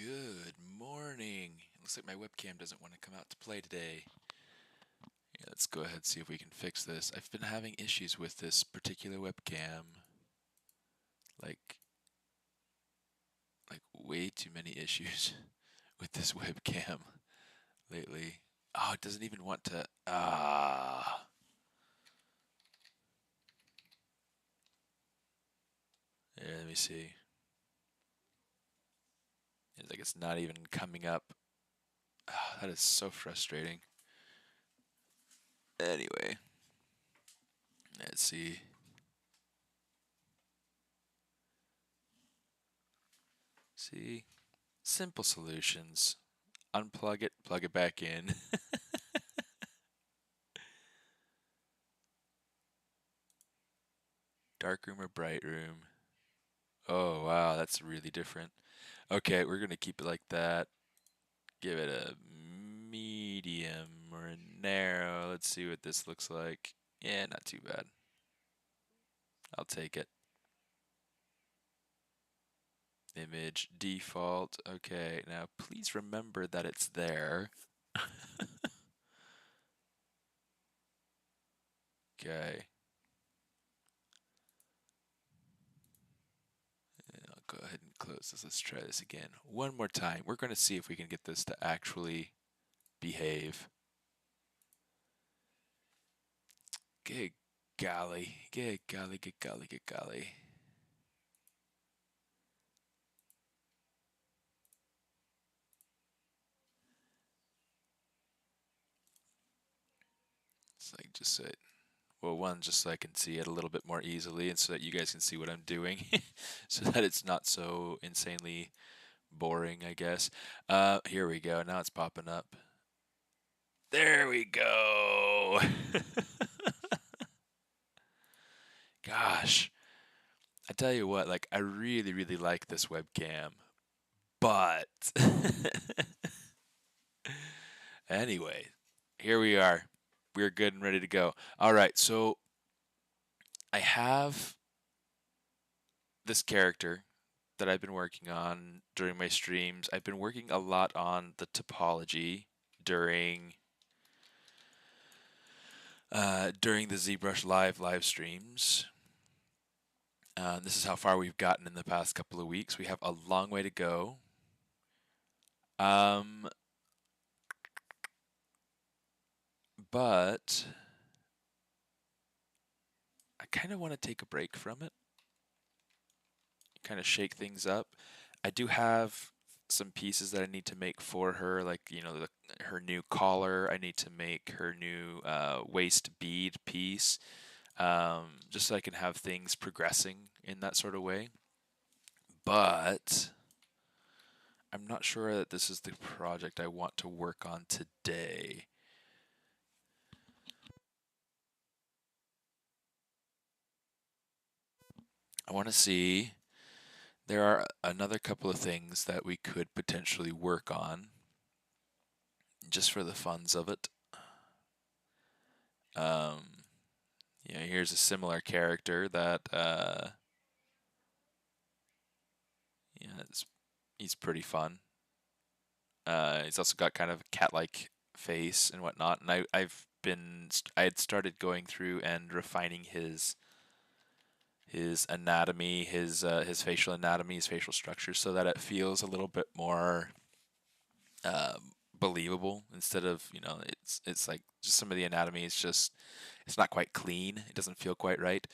Good morning. Looks like my webcam doesn't want to come out to play today. Yeah, let's go ahead and see if we can fix this. I've been having issues with this particular webcam. Like way too many issues with this webcam lately. Oh, it doesn't even want to. Yeah, let me see. It's like it's not even coming up. That is so frustrating. Anyway, let's see. See? Simple solutions. Unplug it, plug it back in. Dark room or bright room? Oh, wow, that's really different. Okay, we're gonna keep it like that. Give it a medium or a narrow. Let's see what this looks like. Yeah, not too bad. I'll take it. Image default. Okay, now please remember that it's there. Okay. I'll go ahead and close this. Let's try this again. One more time. We're going to see if we can get this to actually behave. Good golly. Good golly, good golly, good golly. It's like just so well, one, just so I can see it a little bit more easily and so that you guys can see what I'm doing so that it's not so insanely boring, I guess. Here we go. Now it's popping up. There we go. Gosh. I tell you what, like I really, really like this webcam, but anyway, here we are. We're good and ready to go. All right, so I have this character that I've been working on during my streams. I've been working a lot on the topology during the ZBrushLIVE live streams. This is how far we've gotten in the past couple of weeks. We have a long way to go. But I kind of want to take a break from it, kind of shake things up. I do have some pieces that I need to make for her, like her new collar. I need to make her new waist bead piece, just so I can have things progressing in that sort of way. But I'm not sure that this is the project I want to work on today. I want to see. There are another couple of things that we could potentially work on just for the funs of it. Here's a similar character that he's pretty fun. He's also got kind of a cat-like face and whatnot, and I had started going through and refining his anatomy, his facial anatomy, his facial structure, so that it feels a little bit more believable instead of it's like just some of the anatomy is just it's not quite clean. It doesn't feel quite right.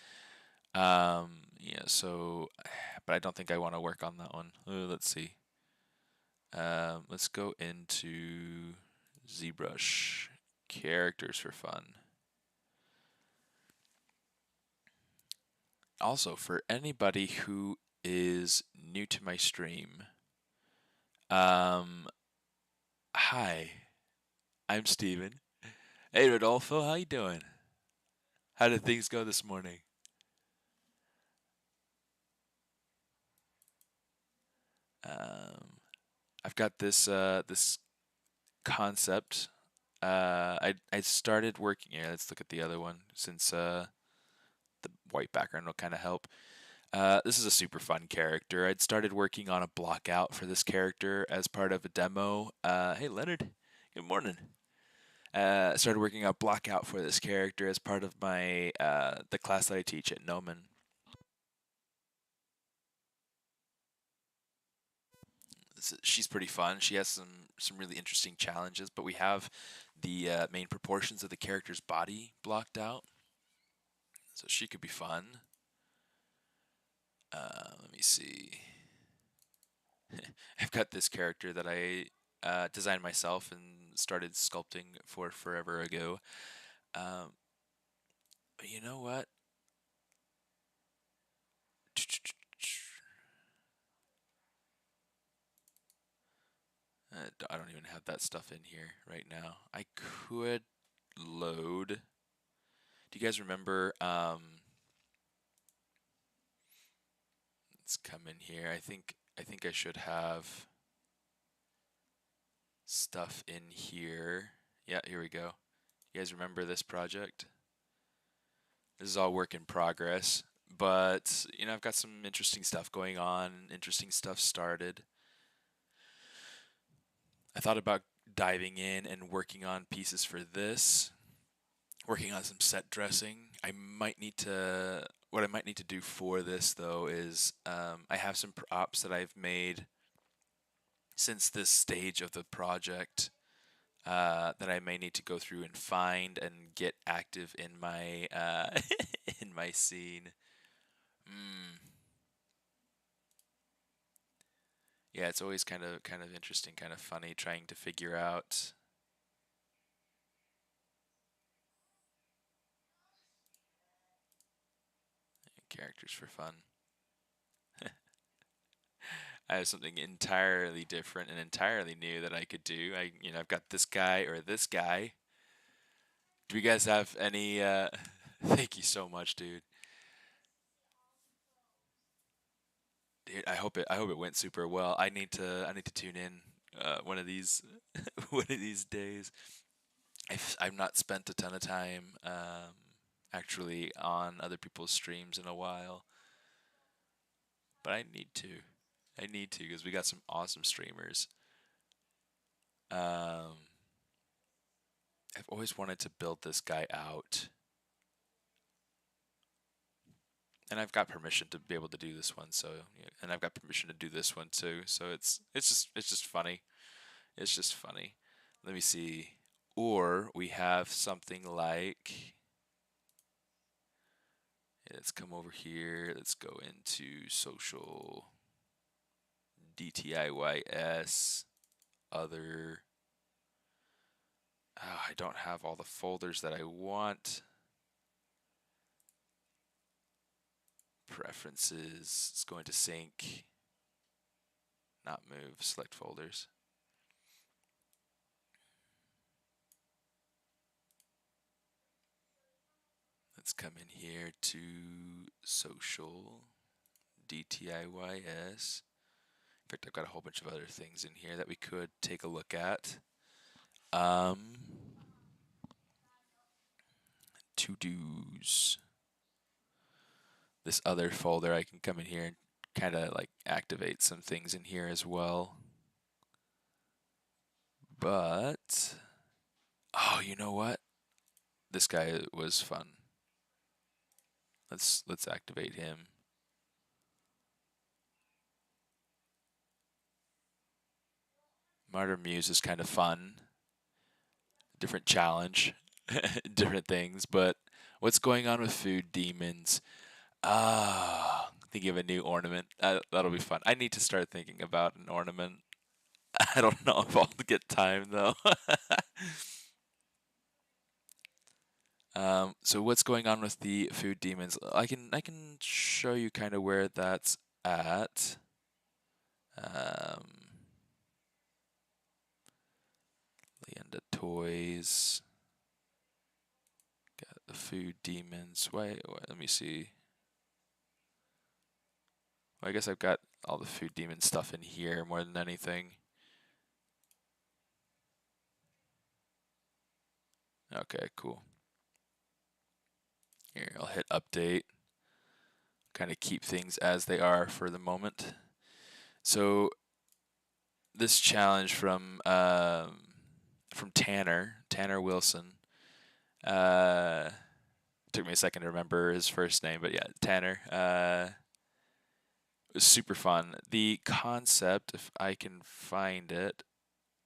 So but I don't think I want to work on that one. Let's see. Let's go into ZBrush characters for fun. Also, for anybody who is new to my stream, hi, I'm Steven. Hey, Rodolfo, how you doing? How did things go this morning? I've got this concept. I started working here. Let's look at the other one since the white background will kind of help. This is a super fun character. I'd started working on a block out for this character as part of a demo. Hey, Leonard. Good morning. Started working on block out for this character as part of my the class that I teach at Gnomon. She's pretty fun. She has some really interesting challenges, but we have the main proportions of the character's body blocked out, so she could be fun. Let me see. I've got this character that I designed myself and started sculpting for forever ago. But you know what? I don't even have that stuff in here right now. I could load. Do you guys remember? Let's come in here. I think I should have stuff in here. Yeah, here we go. You guys remember this project? This is all work in progress, but you know, I've got some interesting stuff going on, interesting stuff started. I thought about diving in and working on pieces for this, working on some set dressing. What I might need to do for this though is I have some props that I've made since this stage of the project that I may need to go through and find and get active in my in my scene. Yeah, it's always kind of interesting, kind of funny trying to figure out characters for fun. I have something entirely different and entirely new that I could do. I've got this guy or this guy. Do you guys have any thank you so much, dude. Dude, I hope it went super well. I need to tune in one of these one of these days. I've not spent a ton of time actually on other people's streams in a while, but I need to. I need to because we got some awesome streamers. Um, I've always wanted to build this guy out, and I've got permission to be able to do this one. So, yeah, and I've got permission to do this one too. So it's just funny. It's just funny. Let me see. Or we have something like. Let's come over here. Let's go into social DTIYS other. Oh, I don't have all the folders that I want. Preferences. It's going to sync. Not move. Select folders. Let's come in here to social DTIYS. In fact, I've got a whole bunch of other things in here that we could take a look at. To-dos. This other folder, I can come in here and kind of like activate some things in here as well. But, oh, you know what? This guy was fun. Let's activate him. Martyr Muse is kind of fun. Different challenge, different things. But what's going on with Food Demons? Thinking of a new ornament. That'll be fun. I need to start thinking about an ornament. I don't know if I'll get time though. So what's going on with the Food Demons? I can show you kind of where that's at. Leanda Toys. Got the Food Demons. Wait, let me see. Well, I guess I've got all the Food Demon stuff in here more than anything. Okay, cool. Here, I'll hit update. kind of keep things as they are for the moment. So this challenge from Tanner Wilson. Took me a second to remember his first name, but yeah, Tanner. It was super fun. The concept, if I can find it,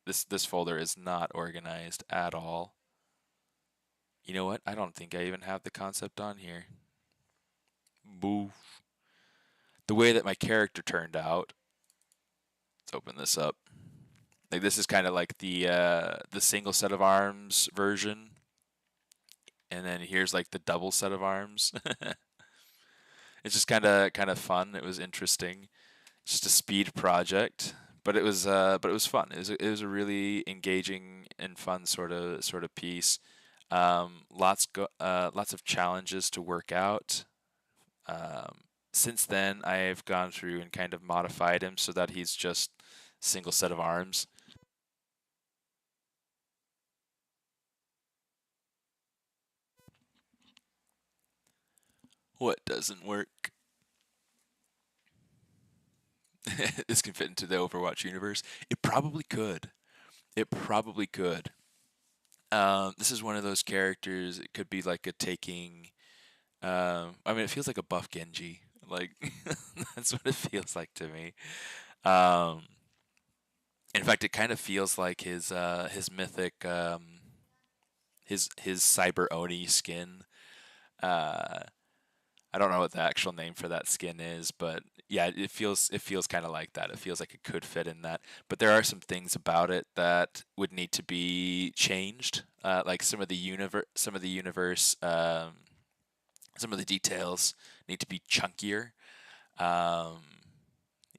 this folder is not organized at all. You know what? I don't think I even have the concept on here. Boo. The way that my character turned out. Let's open this up. Like this is kind of like the single set of arms version, and then here's like the double set of arms. It's just kind of fun. It was interesting. Just a speed project, but it was fun. It was a really engaging and fun sort of piece. Lots of challenges to work out. Since then, I've gone through and kind of modified him so that he's just single set of arms. What doesn't work? This can fit into the Overwatch universe. It probably could. It probably could. This is one of those characters. It could be like a taking. I mean, it feels like a buff Genji. Like that's what it feels like to me. Um, in fact, it kind of feels like his mythic his Cyber Oni skin. Uh, I don't know what the actual name for that skin is, but yeah, it feels kind of like that. It feels like it could fit in that, but there are some things about it that would need to be changed, like some of the details need to be chunkier. Um,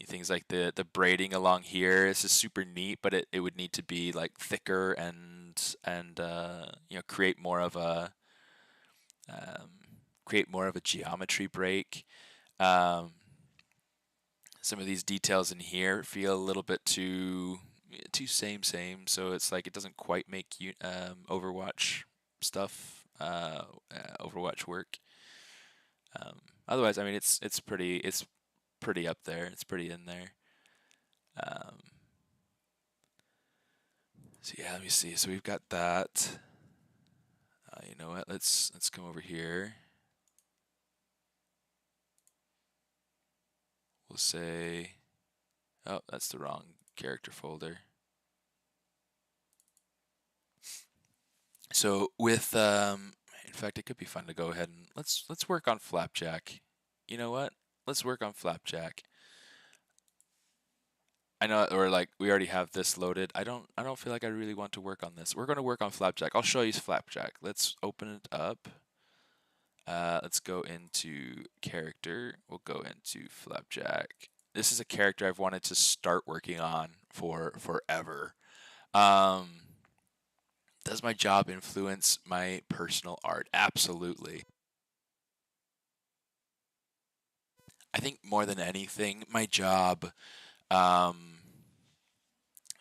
Things like the braiding along here. This is super neat, but it would need to be like thicker and um, create more of a geometry break. Um, some of these details in here feel a little bit too same. So it's like it doesn't quite make Overwatch stuff Overwatch work. Otherwise, I mean, it's pretty up there. It's pretty in there. Um, so yeah, let me see. So we've got that. You know what? Let's come over here. We'll say, oh, that's the wrong character folder. So with in fact, it could be fun to go ahead and let's work on Flapjack. You know what? Let's work on Flapjack. I know, or like we already have this loaded. I don't feel like I really want to work on this. We're going to work on Flapjack. I'll show you Flapjack. Let's open it up. Let's go into character. We'll go into Flapjack. This is a character I've wanted to start working on for forever. Um, does my job influence my personal art? Absolutely. I think more than anything, my job, um,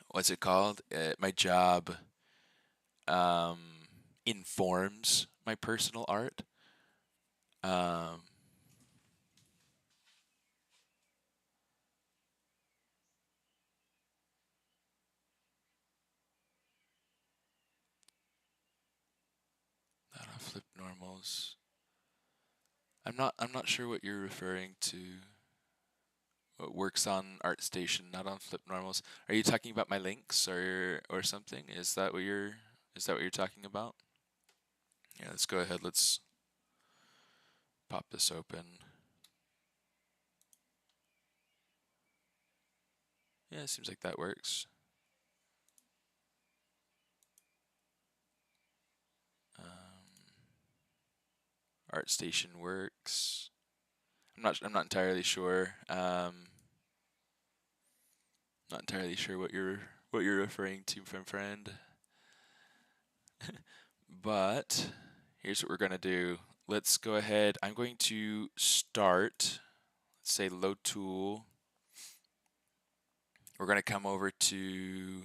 what's it called? My job um, informs my personal art. Um, not on flip normals. I'm not sure what you're referring to. What works on ArtStation, not on flip normals. Are you talking about my links or something? Is that what you're talking about? Yeah, let's go ahead. Let's pop this open. Yeah, it seems like that works. ArtStation works. I'm not entirely sure. Not entirely sure what you're referring to, my friend. But here's what we're gonna do. Let's go ahead. I'm going to start. Let's say load tool. We're gonna come over to.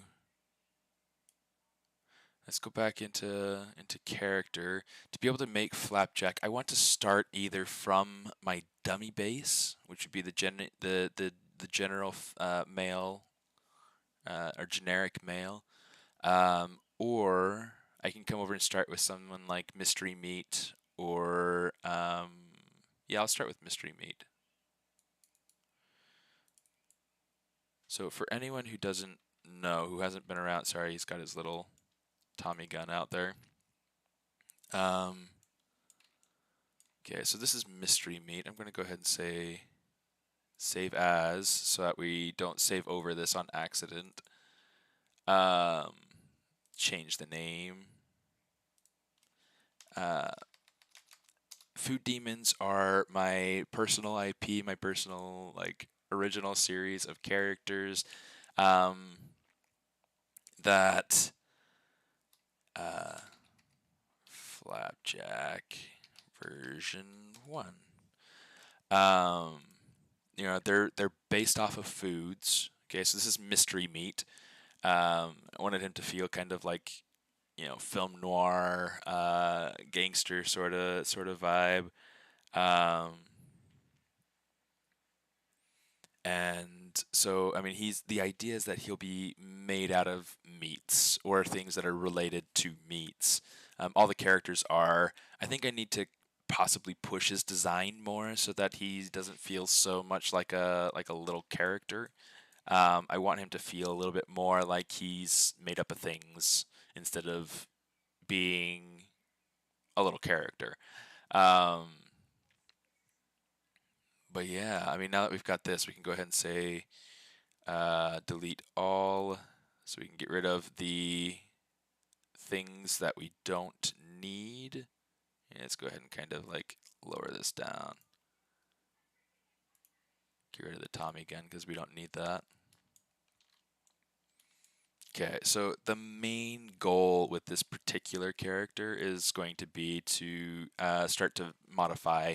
let's go back into character. To be able to make Flapjack, I want to start either from my dummy base, which would be the general male or generic male, or I can come over and start with someone like Mystery Meat, or yeah, I'll start with Mystery Meat. So for anyone who doesn't know, who hasn't been around, sorry, he's got his little Tommy gun out there. Okay, so this is Mystery Meat. I'm going to go ahead and say save as, so that we don't save over this on accident. Change the name. Food Demons are my personal IP, my personal like original series of characters that Flapjack version 1. You know, they're based off of foods. Okay, so this is Mystery Meat. I wanted him to feel kind of like, you know, film noir, gangster sort of vibe. And so, I mean, the idea is that he'll be made out of meats or things that are related to meats. All the characters are. I think I need to possibly push his design more so that he doesn't feel so much like a little character. I want him to feel a little bit more like he's made up of things instead of being a little character. But yeah, I mean, now that we've got this, we can go ahead and say delete all, so we can get rid of the things that we don't need. And let's go ahead and kind of like lower this down. Get rid of the Tommy gun because we don't need that. Okay, so the main goal with this particular character is going to be to start to modify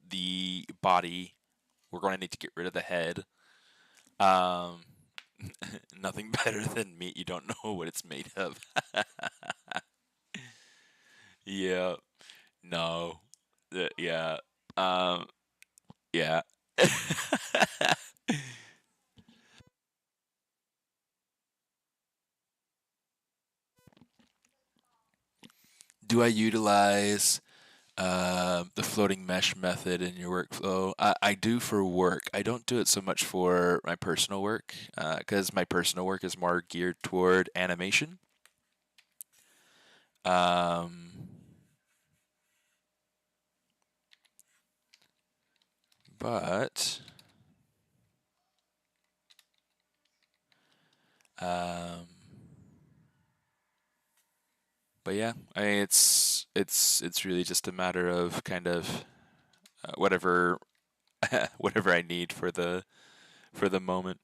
the body. We're going to need to get rid of the head. Nothing better than meat you don't know what it's made of. Yeah. No. Yeah. Yeah. Do I utilize the floating mesh method in your workflow? I do for work. I don't do it so much for my personal work because my personal work is more geared toward animation. But um, but yeah, I mean, it's really just a matter of kind of whatever whatever I need for the moment.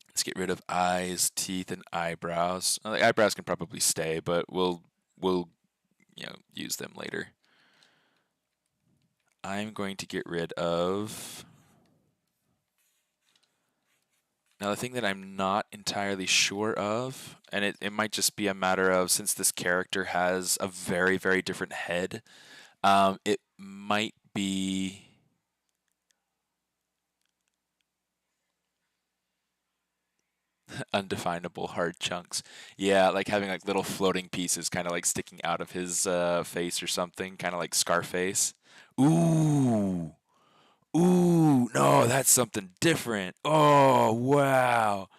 Let's get rid of eyes, teeth, and eyebrows. The eyebrows can probably stay, but we'll you know use them later. I'm going to get rid of. Now, the thing that I'm not entirely sure of, and it might just be a matter of since this character has a very, very different head, it might be. Undefinable hard chunks. Yeah, like having like little floating pieces kind of like sticking out of his face or something, kind of like Scarface. Ooh. Ooh, no, that's something different. Oh, wow.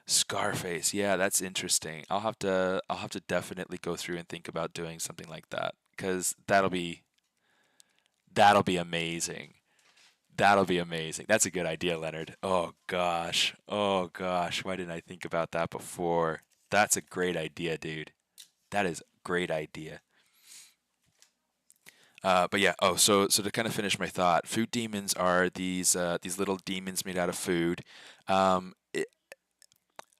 Scarface. Yeah, that's interesting. I'll have to definitely go through and think about doing something like that cuz that'll be amazing. That'll be amazing. That's a good idea, Leonard. Oh gosh. Oh gosh. Why didn't I think about that before? That's a great idea, dude. That is a great idea. But yeah. Oh, so to kind of finish my thought, food demons are these little demons made out of food. It,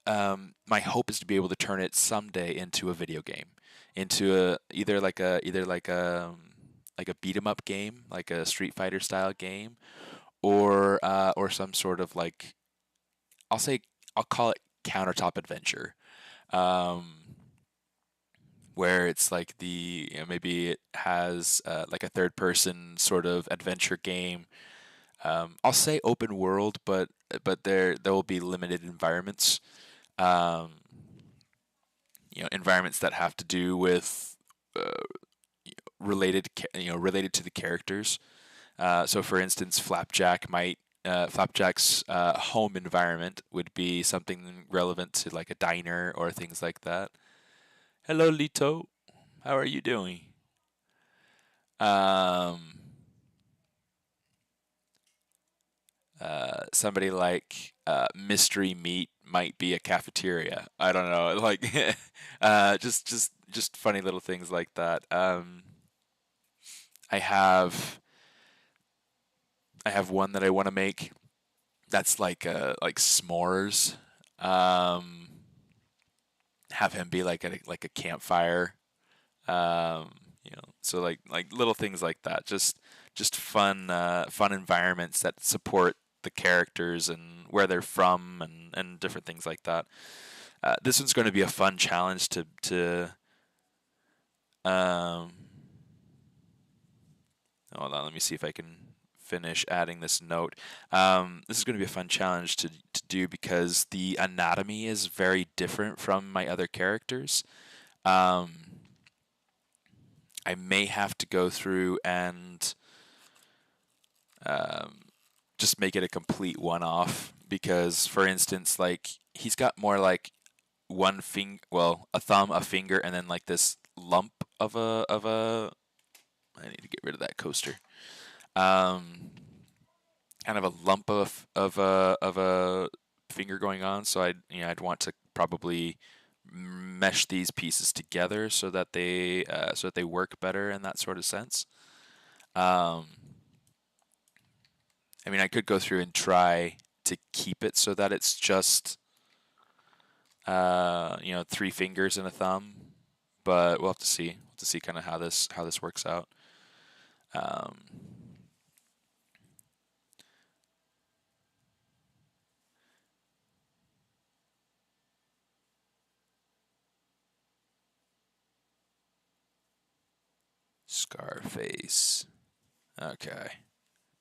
my hope is to be able to turn it someday into a video game, into either like a beat 'em up game, like a Street Fighter style game, or some sort of like I'll say I'll call it countertop adventure. Um, where it's like maybe it has like a third person sort of adventure game. I'll say open world, but there will be limited environments. Um, environments that have to do with uh, related to the characters. So, for instance, Flapjack's home environment would be something relevant to like a diner or things like that. Hello, Lito. How are you doing? Um, Somebody like Mystery Meat might be a cafeteria. I don't know, like just funny little things like that. I have I have one that I want to make that's like s'mores. Um, have him be like a campfire. Um, so like little things like that. Just fun environments that support the characters and where they're from and different things like that. This one's going to be a fun challenge to um, hold on, let me see if I can finish adding this note. This is going to be a fun challenge to do because the anatomy is very different from my other characters. Um, I may have to go through and um, just make it a complete one-off because, for instance, like he's got more like one finger, well, a thumb, a finger, and then like this lump of a. I need to get rid of that coaster. Um, Kind of a lump of a finger going on. So I'd want to probably mesh these pieces together so that they work better in that sort of sense. Um, I mean, I could go through and try to keep it so that it's just three fingers and a thumb, but we'll have to see. We'll have to see kind of how this works out. Um, Scarface. Okay.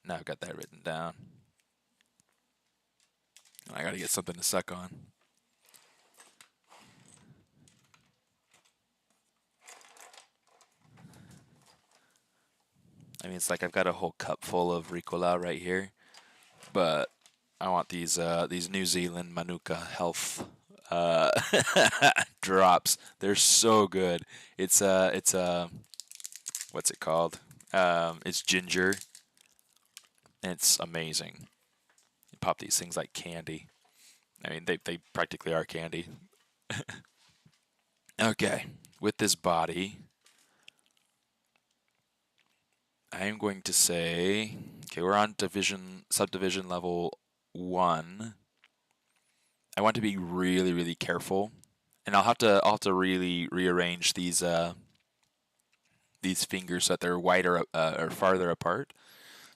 Now I've got that written down. I gotta get something to suck on. I mean, it's like I've got a whole cup full of Ricola right here, but I want these New Zealand Manuka Health uh, drops. They're so good. It's what's it called? It's ginger. And it's amazing. You pop these things like candy. I mean, they practically are candy. Okay, with this body, I am going to say, okay, we're on subdivision level 1. I want to be really, really careful, and I'll have to really rearrange these fingers so that they're wider or farther apart,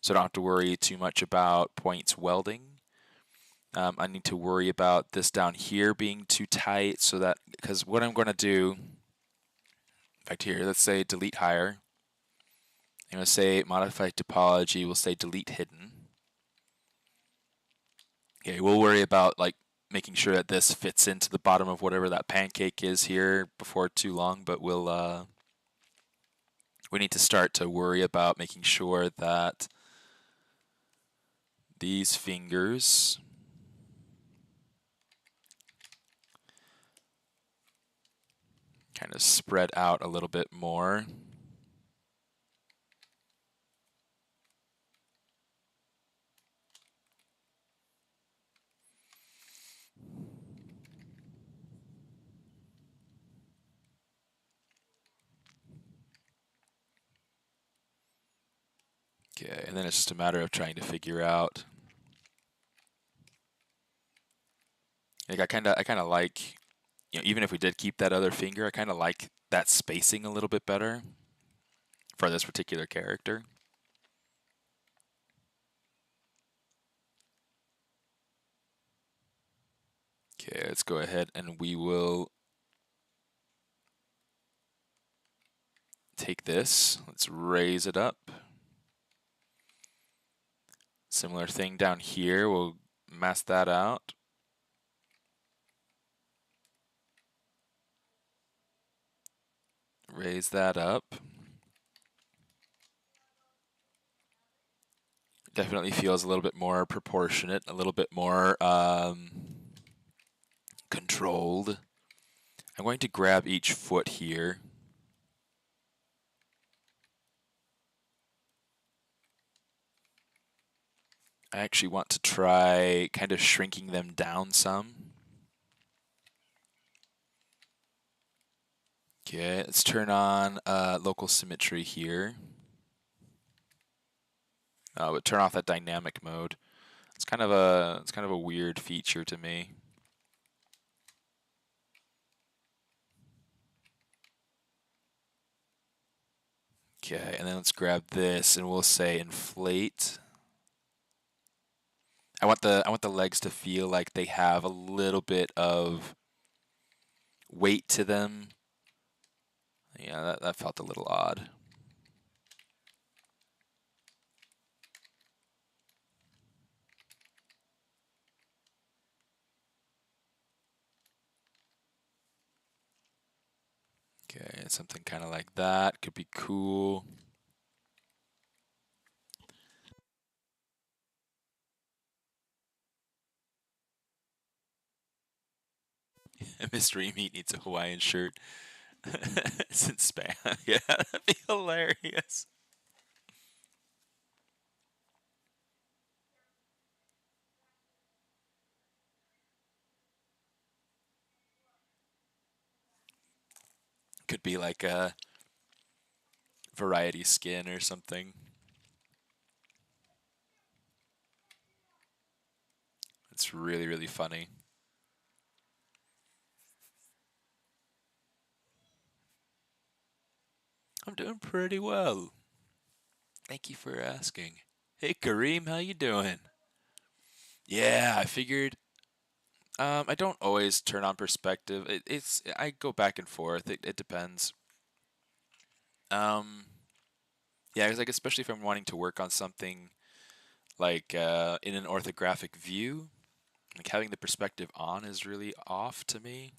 so I don't have to worry too much about points welding. I need to worry about this down here being too tight, so that because what I'm going to do, in fact, here, let's say delete higher. I'm going to say modify topology. We'll say delete hidden. Okay, we'll worry about like making sure that this fits into the bottom of whatever that pancake is here before too long, but we need to start to worry about making sure that these fingers kind of spread out a little bit more. Okay, and then it's just a matter of trying to figure out. Like I kind of like, even if we did keep that other finger, I kind of like that spacing a little bit better for this particular character. Okay, let's go ahead and we will take this, let's raise it up. Similar thing down here, we'll mask that out. Raise that up. Definitely feels a little bit more proportionate, a little bit more controlled. I'm going to grab each foot here. I actually want to try kind of shrinking them down some. Okay, let's turn on local symmetry here. But turn off that dynamic mode. It's kind of a weird feature to me. Okay, and then let's grab this and we'll say inflate. I want the legs to feel like they have a little bit of weight to them. Yeah, that felt a little odd. Okay, something kind of like that could be cool. Mystery Meat needs a Hawaiian shirt. It's in spam. Yeah, that'd be hilarious. Could be like a variety skin or something. It's really, really funny. I'm doing pretty well. Thank you for asking. Hey Kareem, how you doing? Yeah, I figured. I don't always turn on perspective. I go back and forth. It depends. Um, yeah, because like especially if I'm wanting to work on something like in an orthographic view, like having the perspective on is really off to me.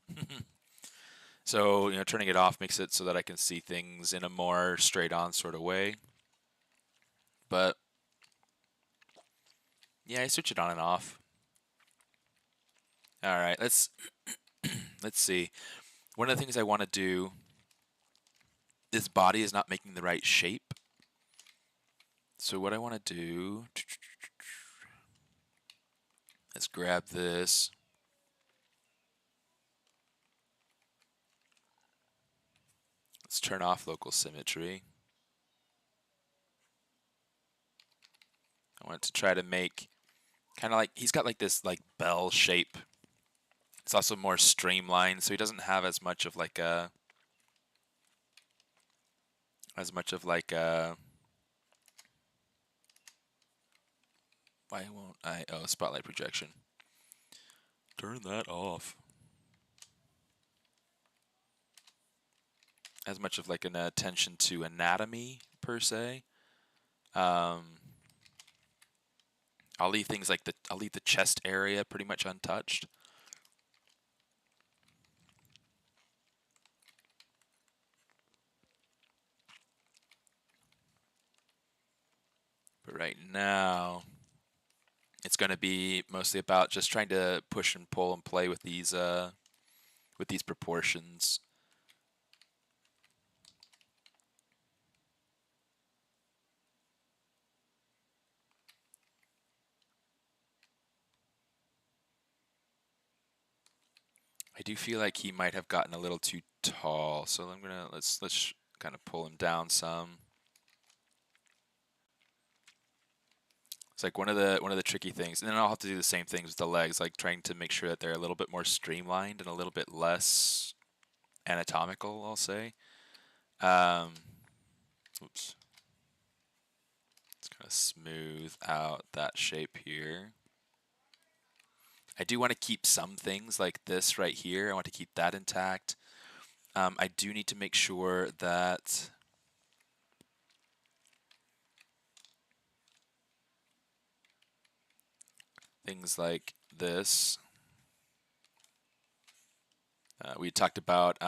So, turning it off makes it so that I can see things in a more straight on sort of way. But yeah, I switch it on and off. All right, let's see. One of the things I want to do, this body is not making the right shape. So what I want to do, let's grab this. Let's turn off local symmetry. I want to try to make kind of like, he's got like this like bell shape. It's also more streamlined, so he doesn't have as much of like a, why won't I, oh, spotlight projection. Turn that off. As much of like an attention to anatomy per se. I'll leave things like I'll leave the chest area pretty much untouched. But right now, it's going to be mostly about just trying to push and pull and play with these proportions. I do feel like he might have gotten a little too tall, so I'm gonna let's kind of pull him down some. It's like one of the tricky things, and then I'll have to do the same things with the legs, like trying to make sure that they're a little bit more streamlined and a little bit less anatomical, I'll say. Oops. Let's kind of smooth out that shape here. I do want to keep some things like this right here. I want to keep that intact. I do need to make sure that things like this. We talked about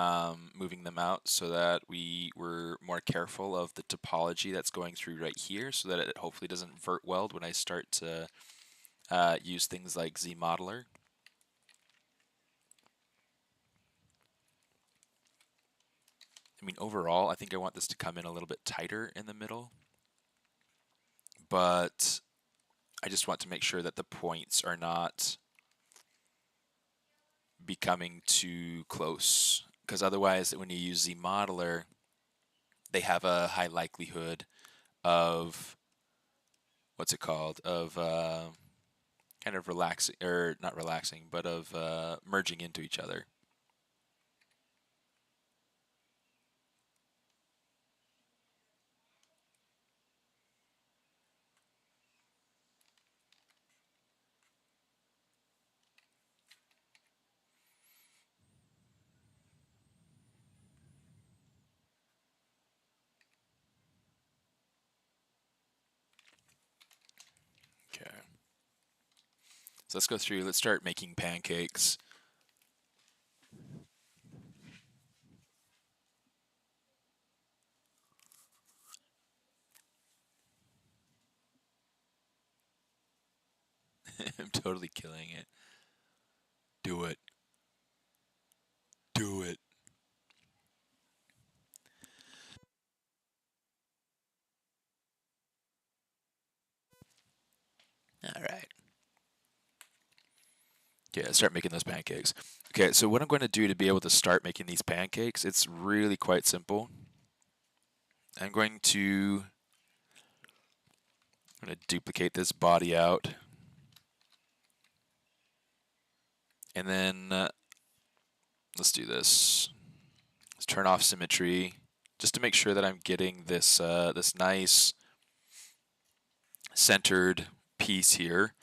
moving them out so that we were more careful of the topology that's going through right here, so that it hopefully doesn't vert weld when I start to use things like ZModeler. I mean, overall, I think I want this to come in a little bit tighter in the middle, but I just want to make sure that the points are not becoming too close, because otherwise when you use ZModeler, they have a high likelihood of, what's it called, of kind of relaxing, or not relaxing, but of merging into each other. Okay. So let's go through, let's start making pancakes. I'm totally killing it. Do it. Do it. All right. Okay, let's start making those pancakes. Okay, so what I'm going to do to be able to start making these pancakes, it's really quite simple. I'm going to duplicate this body out. And then let's do this. Let's turn off symmetry just to make sure that I'm getting this this nice centered piece here.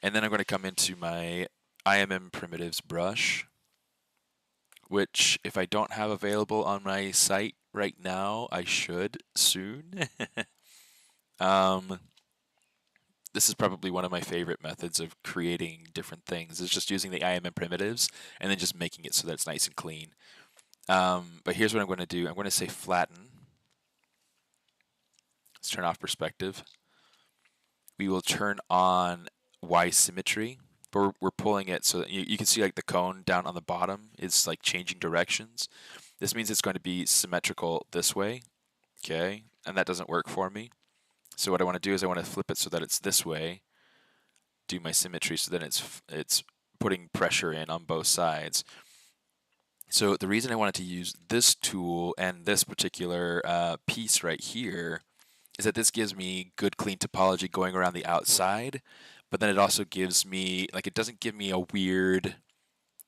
And then I'm going to come into my IMM primitives brush, which if I don't have available on my site right now, I should soon. This is probably one of my favorite methods of creating different things, is just using the IMM primitives and then just making it so that it's nice and clean. But here's what I'm going to do. I'm going to say flatten. Let's turn off perspective. We will turn on Y symmetry, but we're pulling it so that you can see like the cone down on the bottom is like changing directions. This means it's going to be symmetrical this way, okay? And that doesn't work for me. So what I want to do is I want to flip it so that it's this way, do my symmetry so that it's putting pressure in on both sides. So the reason I wanted to use this tool and this particular piece right here is that this gives me good clean topology going around the outside, but then it also gives me, like, it doesn't give me a weird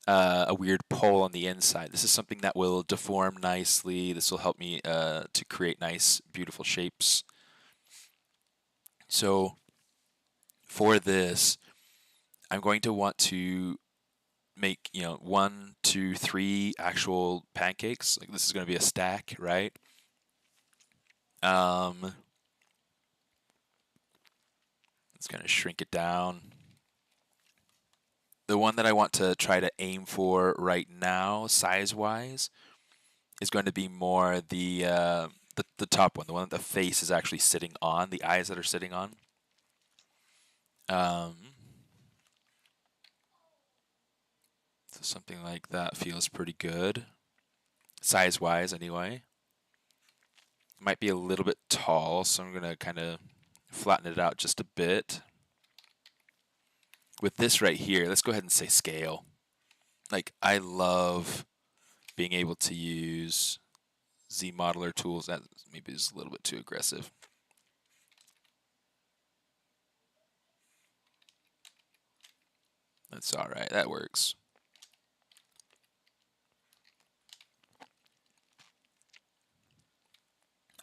pole on the inside. This is something that will deform nicely. This will help me to create nice, beautiful shapes. So for this, I'm going to want to make, 1, 2, 3 actual pancakes. Like, this is going to be a stack, right? Let's kind of shrink it down. The one that I want to try to aim for right now, size-wise, is going to be more the top one, the one that the face is actually sitting on, the eyes that are sitting on. So something like that feels pretty good, size-wise anyway. Might be a little bit tall, so I'm going to kind of flatten it out just a bit. With this right here, let's go ahead and say scale. Like, I love being able to use ZModeler tools. That maybe is a little bit too aggressive. That's all right. That works.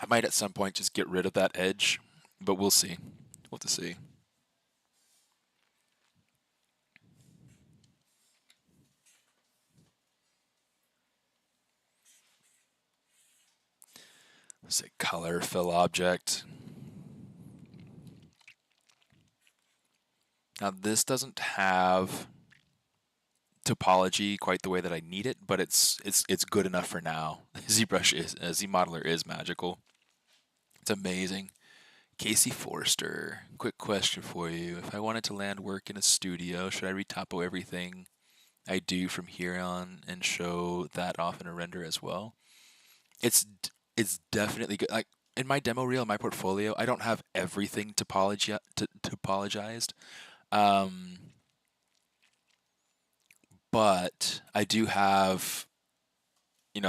I might at some point just get rid of that edge, but we'll see. We'll have to see. Say color fill object. Now this doesn't have topology quite the way that I need it, but it's good enough for now. ZBrush is ZModeler is magical. It's amazing. Casey Forster, quick question for you. If I wanted to land work in a studio, should I retopo everything I do from here on and show that off in a render as well? It's definitely good. Like in my demo reel, in my portfolio, I don't have everything topologized. Um, but I do have,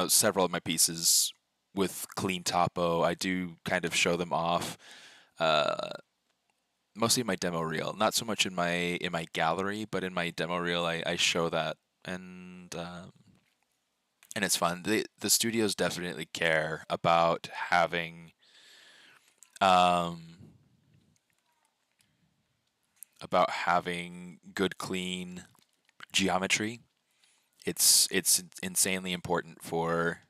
several of my pieces with clean topo. I do kind of show them off, mostly in my demo reel. Not so much in my gallery, but in my demo reel, I show that, and it's fun. The studios definitely care about um, having good, clean geometry. It's insanely important for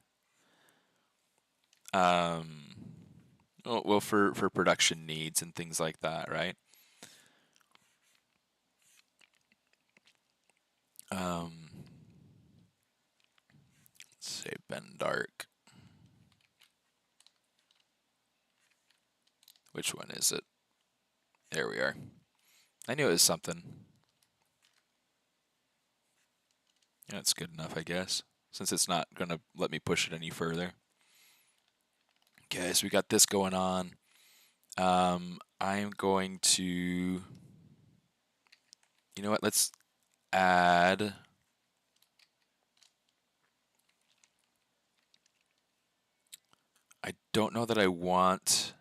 um, well, for production needs and things like that, right? Let's say Ben Dark. Which one is it? There we are. I knew it was something. Yeah, it's good enough, I guess, since it's not going to let me push it any further. Okay, so we got this going on. I'm going to, you know what, let's add, I don't know that I want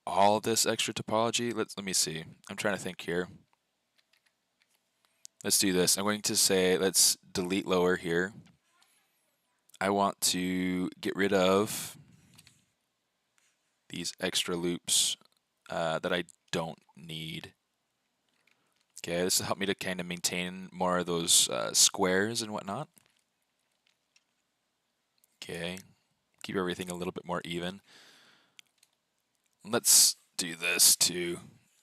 all of this extra topology. Let me see. I'm trying to think here. Let's do this. I'm going to say, let's delete lower here. I want to get rid of these extra loops that I don't need. Okay, this will help me to kind of maintain more of those squares and whatnot. Okay, keep everything a little bit more even. Let's do this to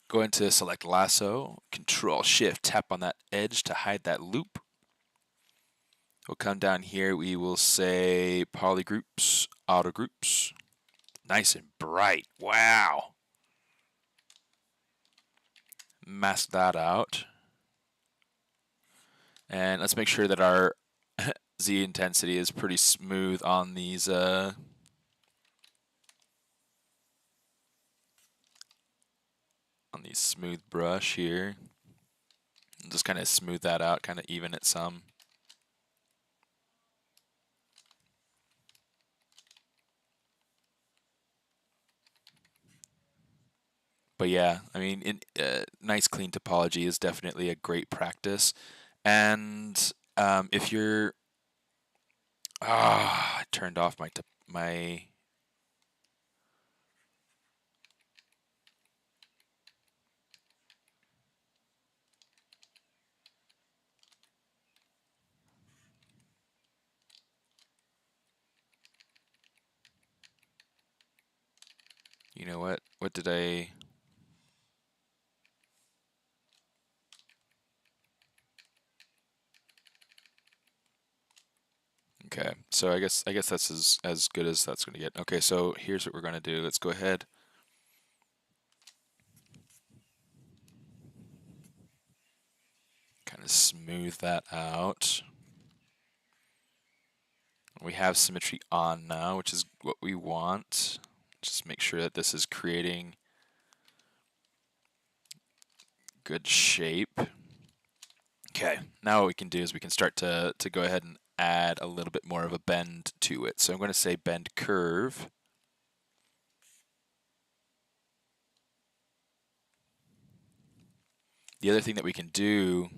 go into select lasso, Control Shift, tap on that edge to hide that loop. We'll come down here, we will say polygroups, auto groups. Nice and bright, wow. Mask that out. And let's make sure that our Z intensity is pretty smooth on these smooth brush here. And just kind of smooth that out, kind of even it some. But yeah, I mean, nice clean topology is definitely a great practice. And if you're, I turned off my. You know what? What did I? Okay, so I guess that's as good as that's going to get. Okay, so here's what we're going to do. Let's go ahead. Kind of smooth that out. We have symmetry on now, which is what we want. Just make sure that this is creating good shape. Okay, now what we can do is we can start to go ahead and add a little bit more of a bend to it. So I'm going to say bend curve. The other thing that we can do,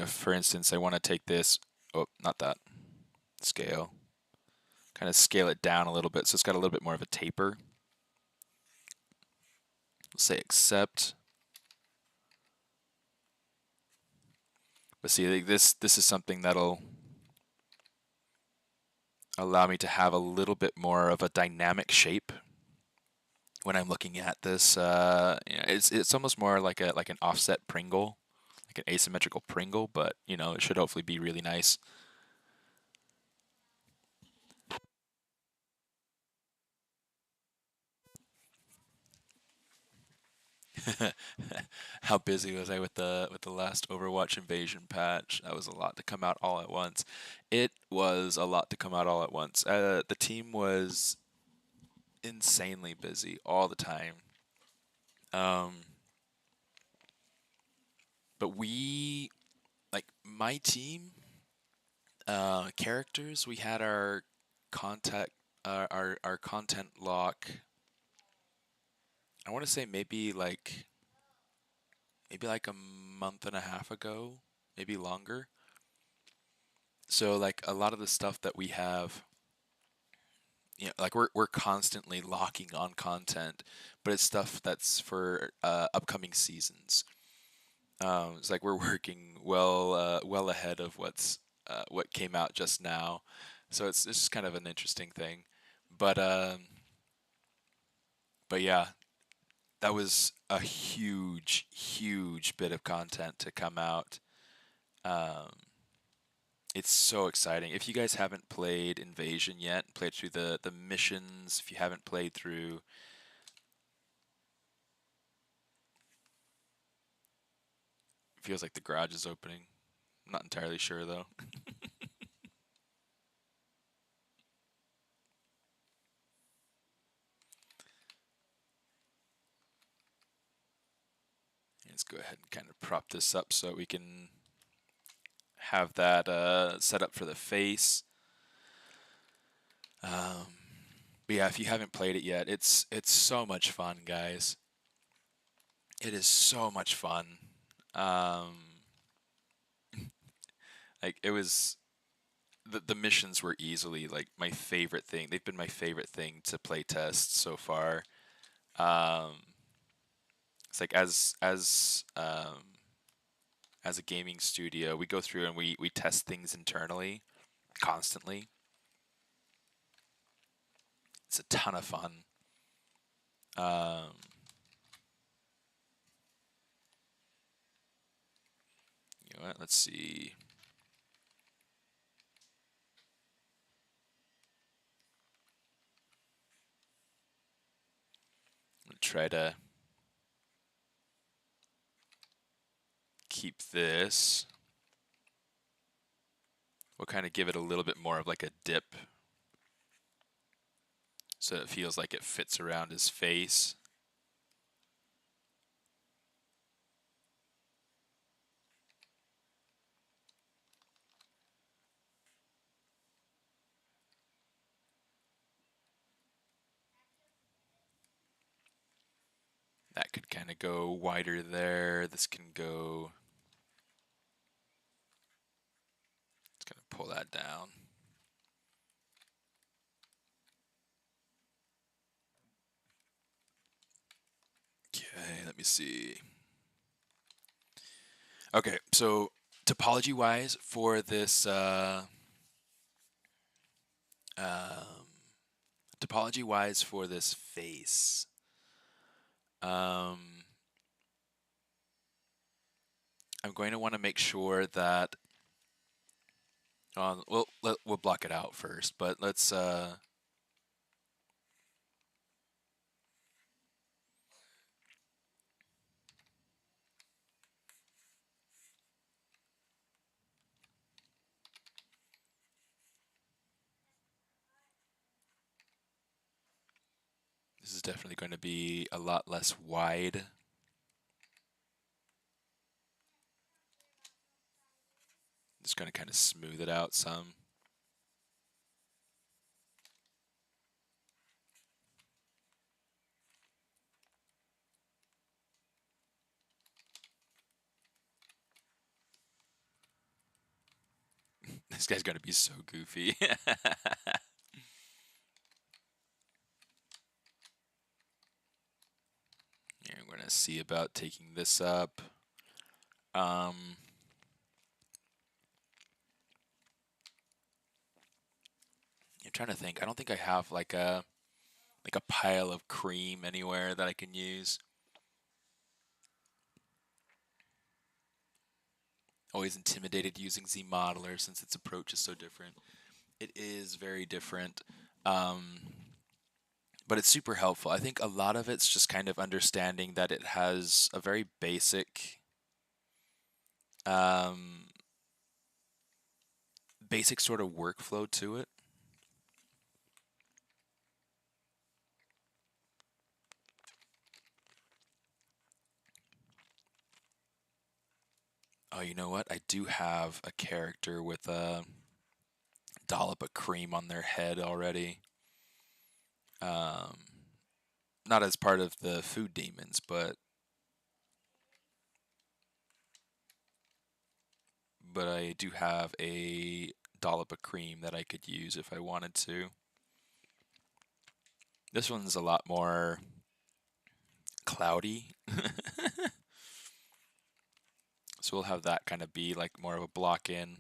for instance, I want to take this, oh, not that, scale, kind of scale it down a little bit so it's got a little bit more of a taper. Let's say accept. But see, this is something that'll allow me to have a little bit more of a dynamic shape when I'm looking at this. It's almost more like an offset Pringle, like an asymmetrical Pringle, but it should hopefully be really nice. How busy was I with the last Overwatch invasion patch? That was a lot to come out all at once. It was a lot to come out all at once. The team was insanely busy all the time. Um, but like my team, characters, we had our content lock. I want to say maybe like a month and a half ago, maybe longer. So like a lot of the stuff that we have, like we're constantly locking on content, but it's stuff that's for upcoming seasons. It's like we're working well ahead of what came out just now, so it's just kind of an interesting thing. But but yeah, that was a huge bit of content to come out. Um, it's so exciting. If you guys haven't played Invasion yet, played through the missions, if you haven't played through, feels like the garage is opening. I'm not entirely sure though. Let's go ahead and kind of prop this up so we can have that set up for the face. But yeah, if you haven't played it yet, it's so much fun, guys. It is so much fun. Um, like it was the missions were easily like my favorite thing. They've been my favorite thing to play test so far. Um, it's like as a gaming studio, we go through and we test things internally constantly. It's a ton of fun. Um, you know what? Let's see. I'm gonna try to keep this. We'll kind of give it a little bit more of like a dip so it feels like it fits around his face. That could kind of go wider there. This can go. It's going to pull that down. Okay, let me see. Okay, so topology wise for this um, face, um, I'm going to want to make sure that we'll block it out first, but let's this is definitely going to be a lot less wide. Just going to kind of smooth it out some. This guy's going to be so goofy. Yeah, we're going to see about taking this up. I'm trying to think. I don't think I have like a like a pile of cream anywhere that I can use. Always intimidated using ZModeler since its approach is so different. It is very different, but it's super helpful. I think a lot of it's just kind of understanding that it has a very basic basic sort of workflow to it. Oh, you know what? I do have a character with a dollop of cream on their head already. Not as part of the food demons, but I do have a dollop of cream that I could use if I wanted to. This one's a lot more cloudy. So we'll have that kind of be like more of a block in.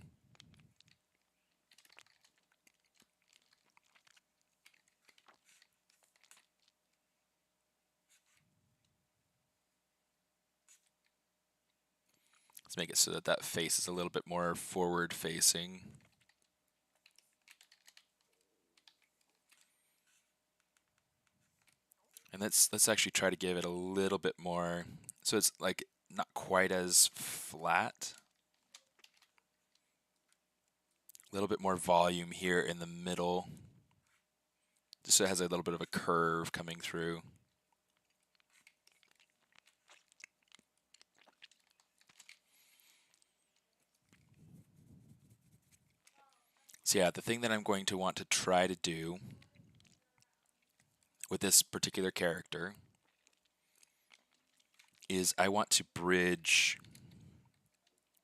Let's make it so that that face is a little bit more forward facing. And let's actually try to give it a little bit more, so it's like not quite as flat. A little bit more volume here in the middle, just so it has a little bit of a curve coming through. So yeah, the thing that I'm going to want to try to do with this particular character is I want to bridge.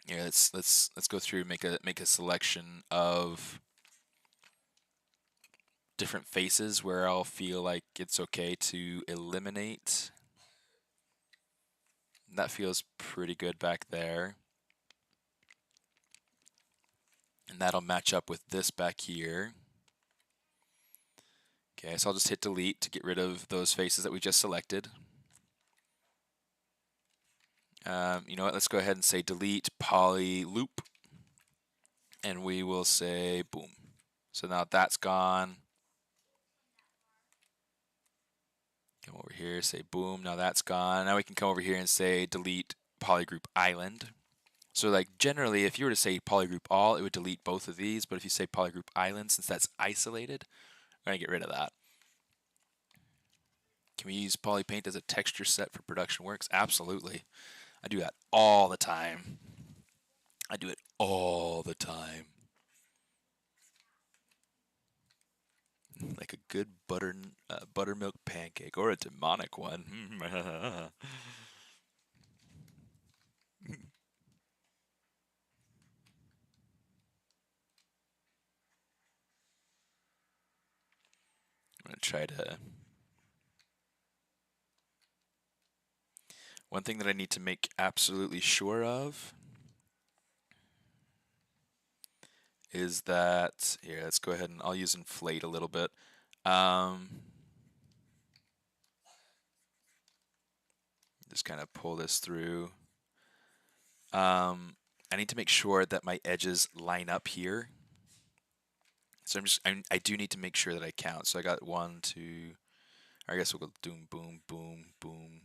Yeah, let's go through and make a selection of different faces where I'll feel like it's okay to eliminate. That feels pretty good back there. And that'll match up with this back here. Okay, so I'll just hit delete to get rid of those faces that we just selected. You know what, let's go ahead and say delete poly loop. And we will say boom. So now that's gone. Come over here, say boom, now that's gone. Now we can come over here and say delete polygroup island. So like generally, if you were to say polygroup all, it would delete both of these, but if you say polygroup island, since that's isolated, I'm gonna get rid of that. Can we use polypaint as a texture set for production works? Absolutely. I do that all the time. I do it all the time. Like a good buttermilk pancake, or a demonic one. I'm gonna try to. One thing that I need to make absolutely sure of is that, here, let's go ahead and I'll use inflate a little bit. Just kind of pull this through. I need to make sure that my edges line up here. So I do need to make sure that I count. So I got 1, 2, I guess we'll go boom, boom, boom, boom.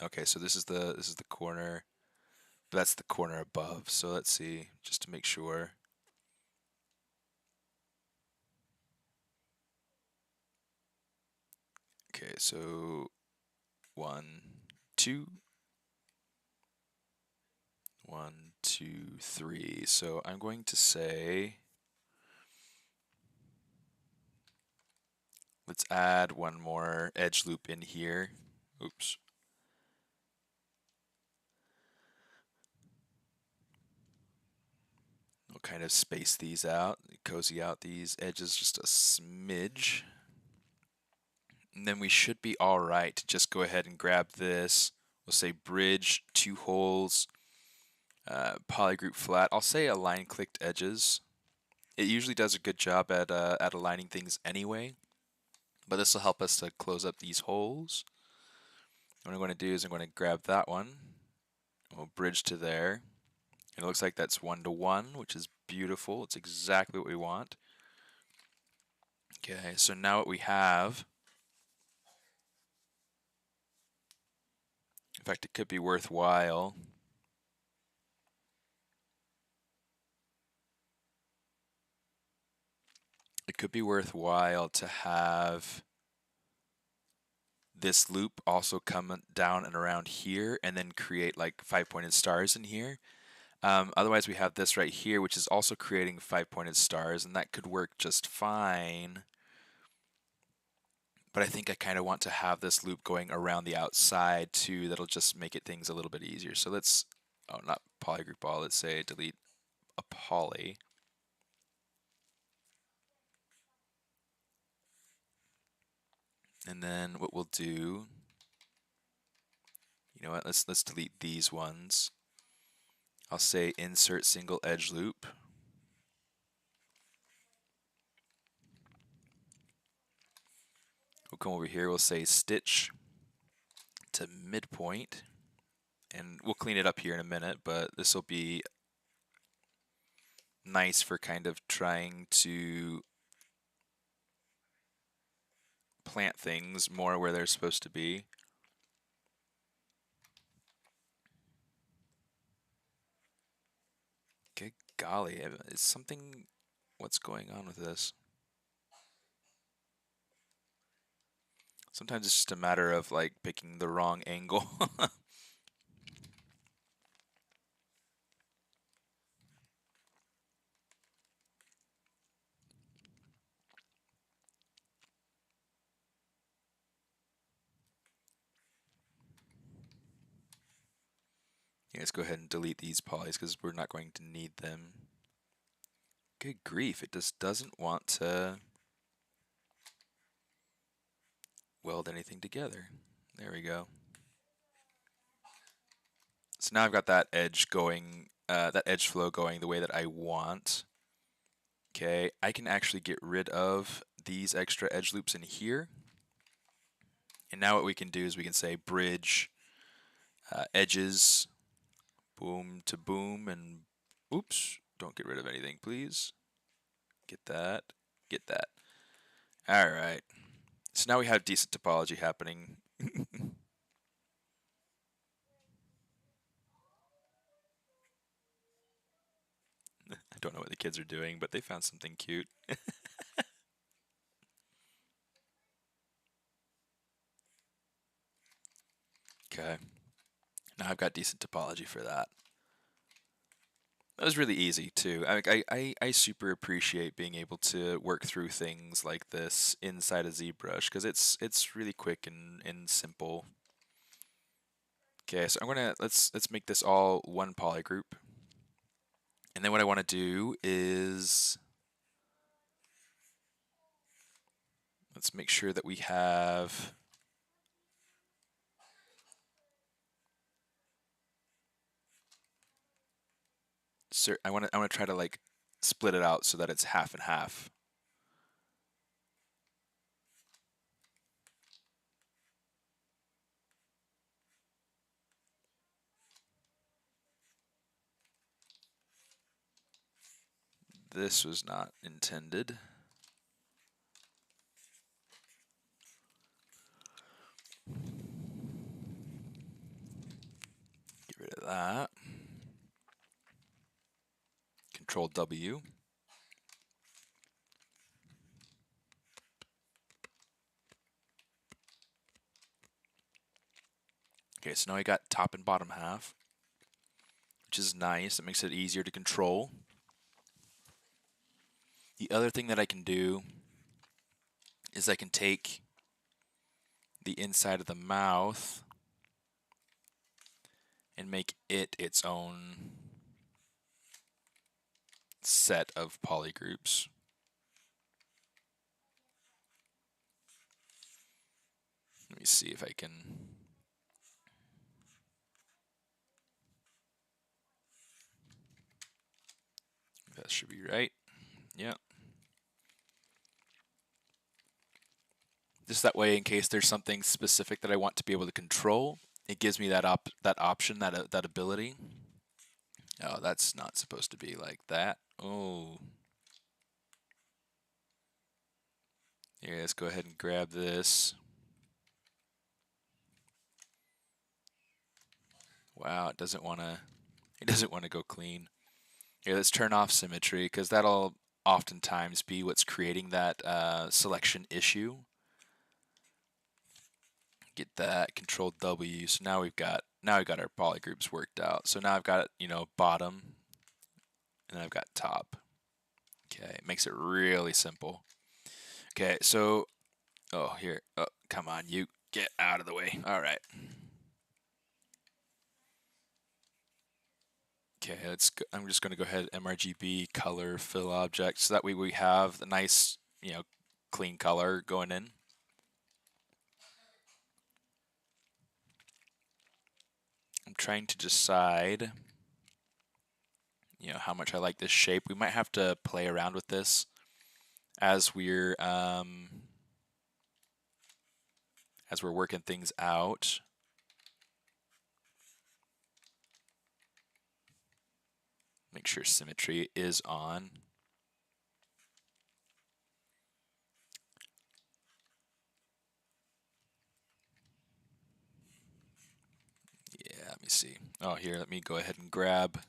Okay, so this is the corner, but that's the corner above. So let's see, just to make sure. Okay, so 1, 2, 1, 2, 3. So I'm going to say, let's add one more edge loop in here. Oops. We'll kind of space these out, cozy out these edges just a smidge. And then we should be all right to just go ahead and grab this. We'll say bridge, 2 holes, polygroup flat. I'll say align clicked edges It usually does a good job at aligning things anyway, but this will help us to close up these holes. What I'm going to do is I'm going to grab that one, we'll bridge to there, and it looks like that's 1-to-1, which is beautiful. It's exactly what we want. Okay, so now what we have, in fact, it could be worthwhile. It could be worthwhile to have this loop also come down and around here and then create like 5-pointed stars in here. Otherwise we have this right here, which is also creating 5-pointed stars, and that could work just fine. But I think I kind of want to have this loop going around the outside too. That'll just make it things a little bit easier. So let's, oh, not polygroup all, let's say delete a poly. And then what we'll do, you know what, let's delete these ones. I'll say insert single edge loop. We'll come over here, we'll say stitch to midpoint, and we'll clean it up here in a minute, but this will be nice for kind of trying to plant things more where they're supposed to be. Good golly, is something, what's going on with this? Sometimes it's just a matter of like picking the wrong angle. Yeah, let's go ahead and delete these polys because we're not going to need them. Good grief, it just doesn't want to weld anything together. There we go. So now I've got that edge going, that edge flow going the way that I want. Okay, I can actually get rid of these extra edge loops in here. And now what we can do is we can say bridge edges, boom to boom, and oops, don't get rid of anything, please. Get that, get that. All right. So now we have decent topology happening. I don't know what the kids are doing, but they found something cute. Okay. Now I've got decent topology for that. That was really easy too. I super appreciate being able to work through things like this inside of ZBrush because it's really quick and simple. Okay, so I'm gonna let's make this all one poly group. And then what I want to do is let's make sure that we have I want to try to like split it out so that it's half and half. This was not intended. Get rid of that. Control W. Okay, so now I got top and bottom half, which is nice. It makes it easier to control. The other thing that I can do is I can take the inside of the mouth and make it its own set of polygroups. Let me see if I can. That should be right. Yeah. Just that way, in case there's something specific that I want to be able to control, it gives me that option, that ability. Oh, that's not supposed to be like that. Oh. Here, let's go ahead and grab this. Wow, it doesn't want to go clean. Here, let's turn off symmetry, because that'll oftentimes be what's creating that selection issue. Get that, Control W. So now we've got our polygroups worked out. So now I've got, bottom, and I've got top. Okay, it makes it really simple. Okay, so here. Oh, come on, you get out of the way. All right. Okay, I'm just going to go ahead MRGB color fill object, so that way we have the nice, clean color going in. I'm trying to decide, how much I like this shape. We might have to play around with this as we're working things out. Make sure symmetry is on. Yeah, let me see. Oh, here, let me go ahead and grab,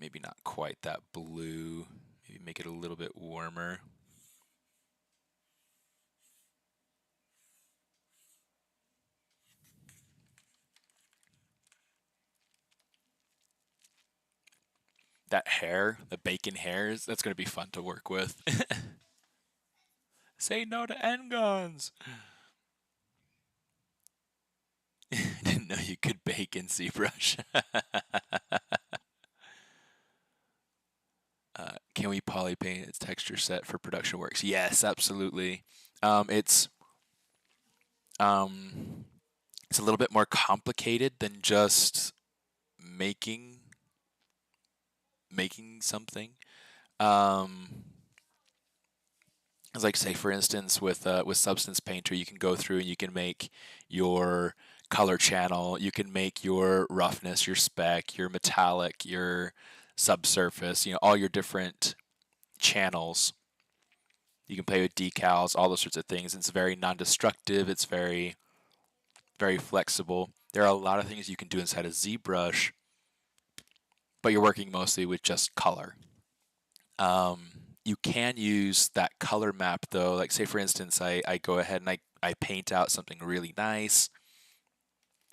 maybe not quite that blue, maybe make it a little bit warmer. That hair, the bacon hairs, that's going to be fun to work with. Say no to end guns. Didn't know you could bake in ZBrush. Can we poly paint its texture set for production works? Yes, absolutely. It's a little bit more complicated than just making something. It's like, say for instance with Substance Painter, you can go through and you can make your color channel, you can make your roughness, your speck, your metallic, your subsurface, all your different channels. You can play with decals, all those sorts of things. It's very non-destructive. It's very, very flexible. There are a lot of things you can do inside of ZBrush, but you're working mostly with just color. You can use that color map though. Like, say for instance, I go ahead and I paint out something really nice.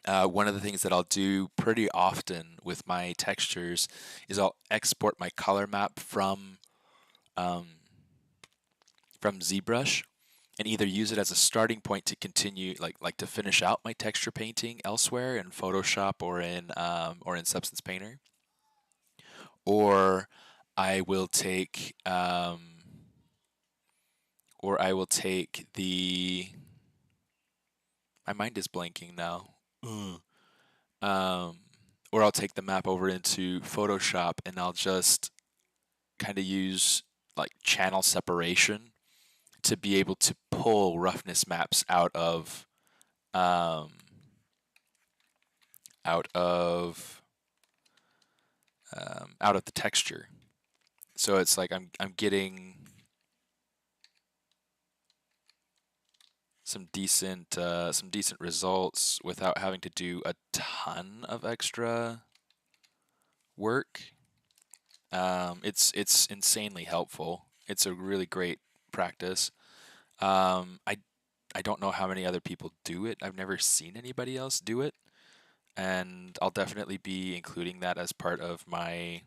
One of the things that I'll do pretty often with my textures is I'll export my color map from ZBrush and either use it as a starting point to continue, like to finish out my texture painting elsewhere in Photoshop or in Substance Painter, or I will take the, my mind is blanking now. Or I'll take the map over into Photoshop and I'll just kind of use like channel separation to be able to pull roughness maps out of the texture. So it's like I'm getting some decent results without having to do a ton of extra work. It's insanely helpful. It's a really great practice. I don't know how many other people do it. I've never seen anybody else do it, and I'll definitely be including that as part of my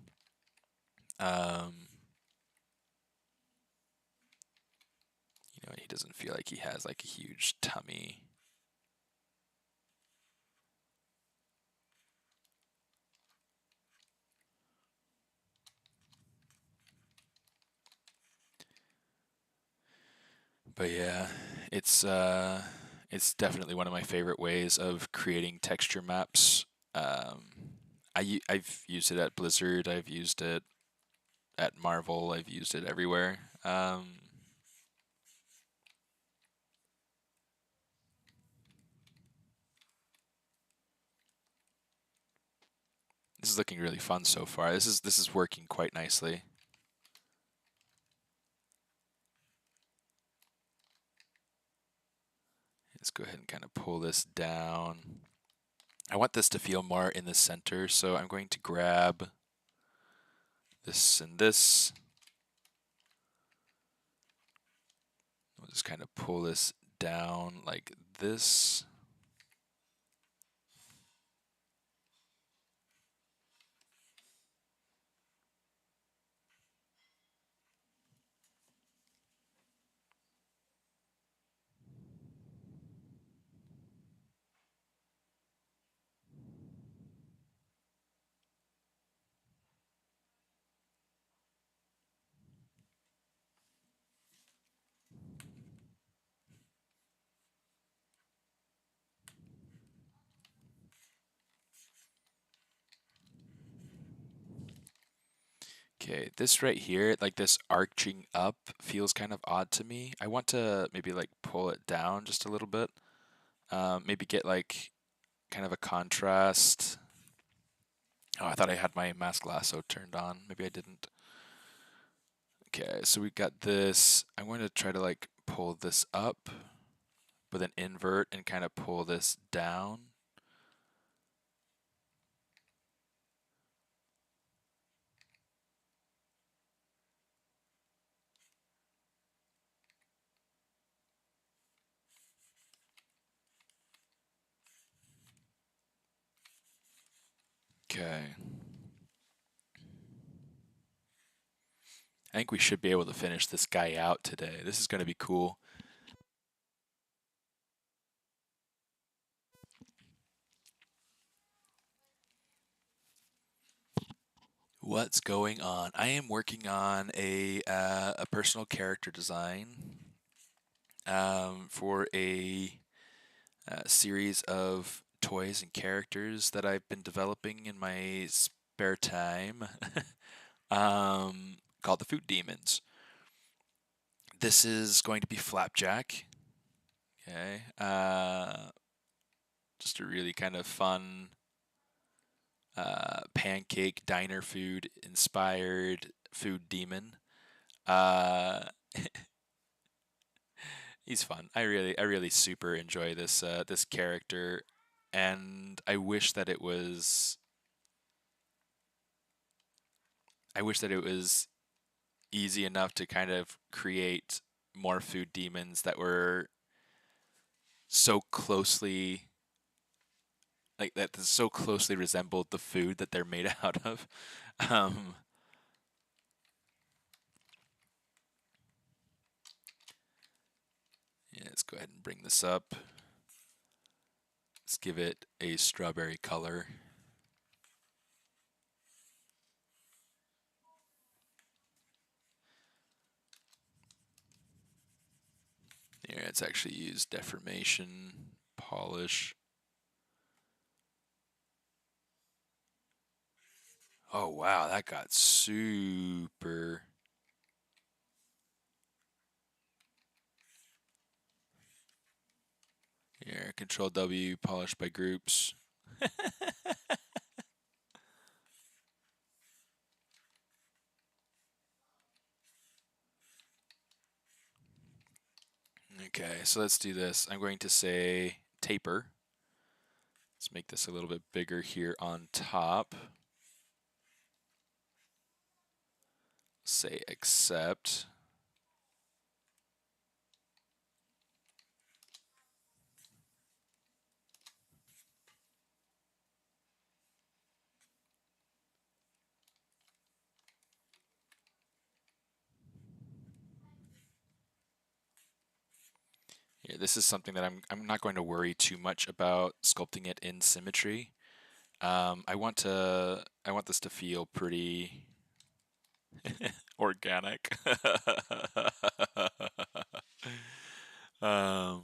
he doesn't feel like he has like a huge tummy. But yeah, it's definitely one of my favorite ways of creating texture maps. I've used it at Blizzard. I've used it at Marvel. I've used it everywhere. This is looking really fun so far. This is working quite nicely. Let's go ahead and kind of pull this down. I want this to feel more in the center, so I'm going to grab this and this. We'll just kind of pull this down like this. Okay, this right here, like this arching up feels kind of odd to me. I want to maybe like pull it down just a little bit. Maybe get like kind of a contrast. Oh, I thought I had my mask lasso turned on. Maybe I didn't. Okay, so we got this. I'm going to try to like pull this up, but then invert and kind of pull this down. Okay. I think we should be able to finish this guy out today. This is going to be cool. What's going on? I am working on a personal character design for a series of toys and characters that I've been developing in my spare time, called the Food Demons. This is going to be Flapjack. Okay, just a really kind of fun pancake diner food inspired food demon. Uh, he's fun. I really super enjoy this character, and I wish that it was. I wish that it was easy enough to kind of create more food demons that were so closely that so closely resembled the food that they're made out of. Um, yeah, let's go ahead and bring this up. Let's give it a strawberry color. Here, let's actually use deformation, polish. Oh wow, that got super. Here, Control W, polish by groups. Okay, so let's do this. I'm going to say taper. Let's make this a little bit bigger here on top. Say accept. Yeah, this is something that I'm not going to worry too much about sculpting it in symmetry. I want this to feel pretty organic. Can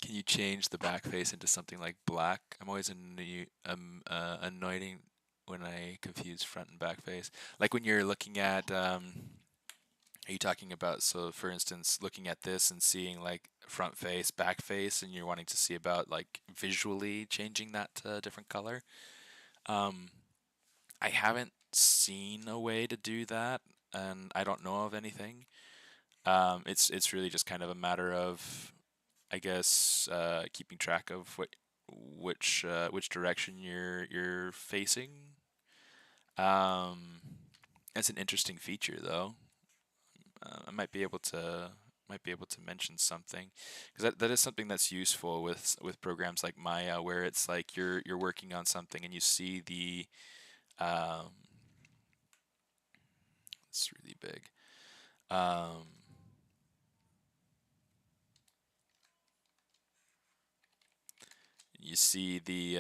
you change the back face into something like black? I'm always annoying. when I confuse front and back face. Like when you're looking at, are you talking about, so for instance, looking at this and seeing like front face, back face, and you're wanting to see about like visually changing that to a different color? Um, I haven't seen a way to do that, and I don't know of anything. It's really just kind of a matter of, I guess, keeping track of which direction you're facing. Um, that's an interesting feature, though. I might be able to mention something because that is something that's useful with programs like Maya, where it's like you're working on something and you see the um, it's really big. Um, you see the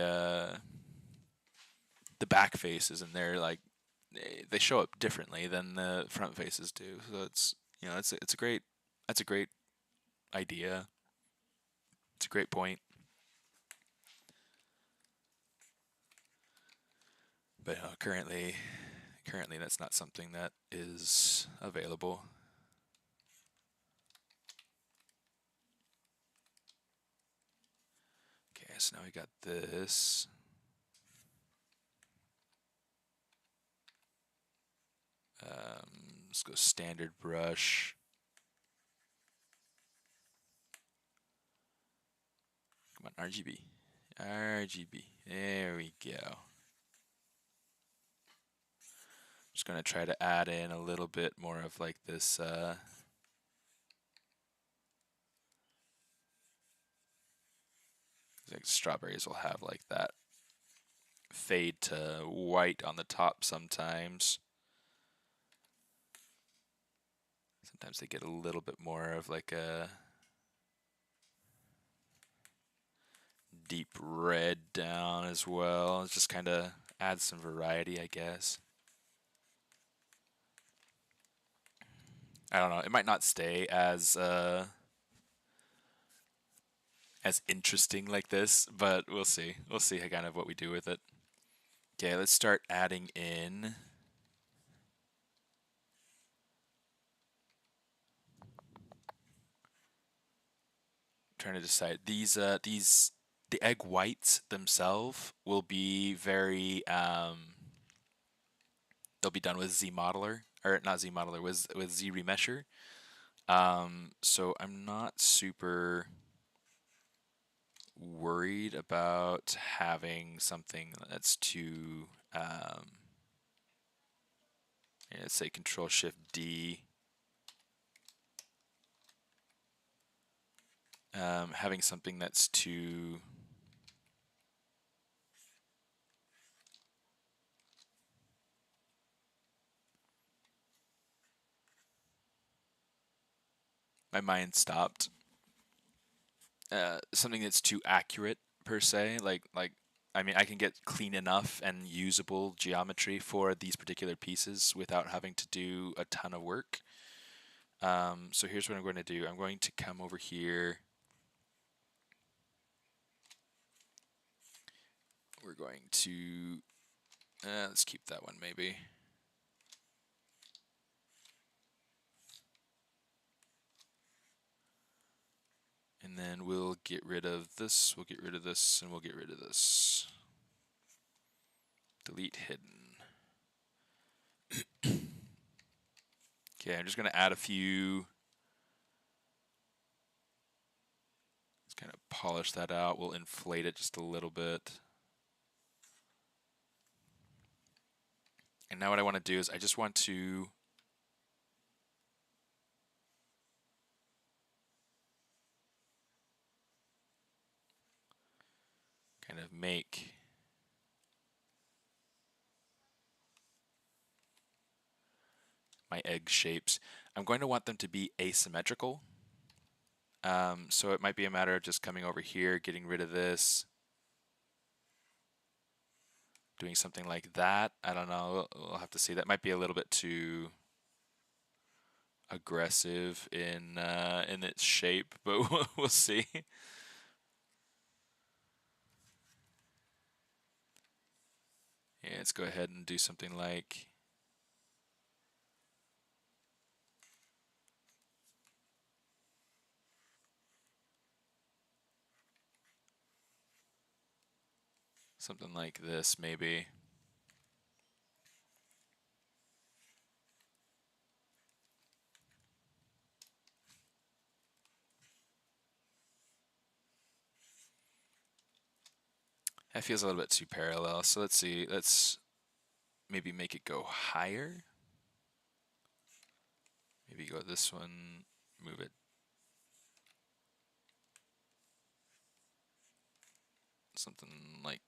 back faces, and they're like they show up differently than the front faces do. So it's a great that's a great idea. It's a great point. But currently that's not something that is available. Okay, so now we got this. Let's go standard brush. Come on, RGB. RGB. There we go. Just gonna try to add in a little bit more of like this like strawberries will have like that fade to white on the top sometimes. Sometimes they get a little bit more of like a deep red down as well. It just kind of adds some variety, I guess. I don't know. It might not stay as interesting like this, but we'll see. We'll see kind of what we do with it. Okay, let's start adding in. Trying to decide these the egg whites themselves will be very they'll be done with ZModeler, or not ZModeler, with ZRemesher. So I'm not super worried about having something that's too let's say Control Shift D. Having something that's too my mind stopped. Something that's too accurate per se, like I mean, I can get clean enough and usable geometry for these particular pieces without having to do a ton of work. So here's what I'm going to do. I'm going to come over here. We're going to let's keep that one maybe. And then we'll get rid of this, we'll get rid of this, and we'll get rid of this. Delete hidden. Okay, I'm just going to add a few. Let's kind of polish that out. We'll inflate it just a little bit. And now what I want to do is I just want to kind of make my egg shapes. I'm going to want them to be asymmetrical. So it might be a matter of just coming over here, getting rid of this, doing something like that. I don't know. We'll have to see. That might be a little bit too aggressive in its shape, but we'll see. Yeah, let's go ahead and do something like this maybe. That feels a little bit too parallel. So let's see. Let's maybe make it go higher. Maybe go this one, move it. Something like,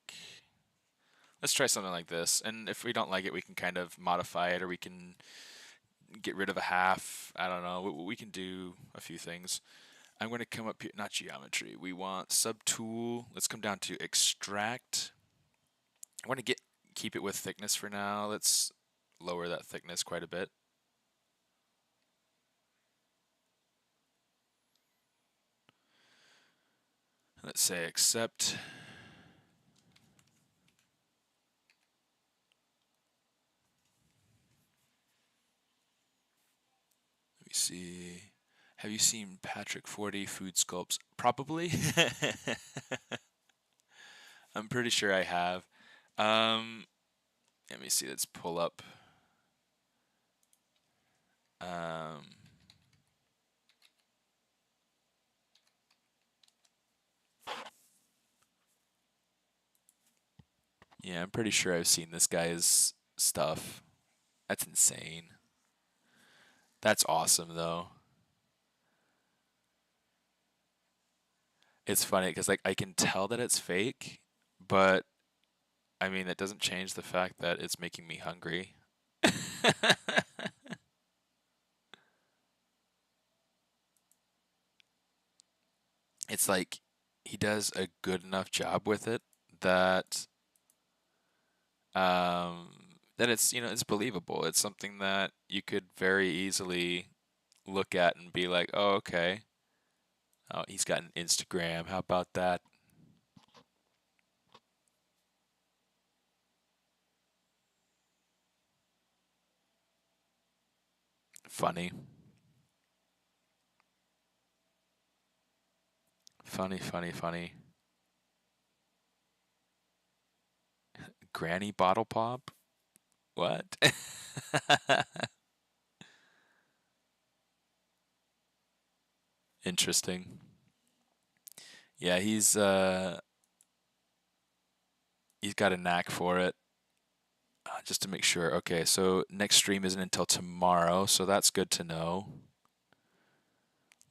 let's try something like this. And if we don't like it, we can kind of modify it, or we can get rid of a half. I don't know. We can do a few things. I'm going to come up here, not geometry. We want subtool. Let's come down to extract. I want to keep it with thickness for now. Let's lower that thickness quite a bit. Let's say accept. Let me see. Have you seen Patrick 40 food sculpts? Probably. I'm pretty sure I have. Let me see. Let's pull up. Yeah, I'm pretty sure I've seen this guy's stuff. That's insane. That's awesome, though. It's funny because like I can tell that it's fake, but I mean that doesn't change the fact that it's making me hungry. It's like he does a good enough job with it that that it's, you know, it's believable. It's something that you could very easily look at and be like, "Oh, okay. Oh, he's got an Instagram. How about that?" Funny. Funny, funny, funny. Granny bottle pop? What? Interesting. Yeah, he's got a knack for it. Just to make sure. Okay, so next stream isn't until tomorrow, so that's good to know.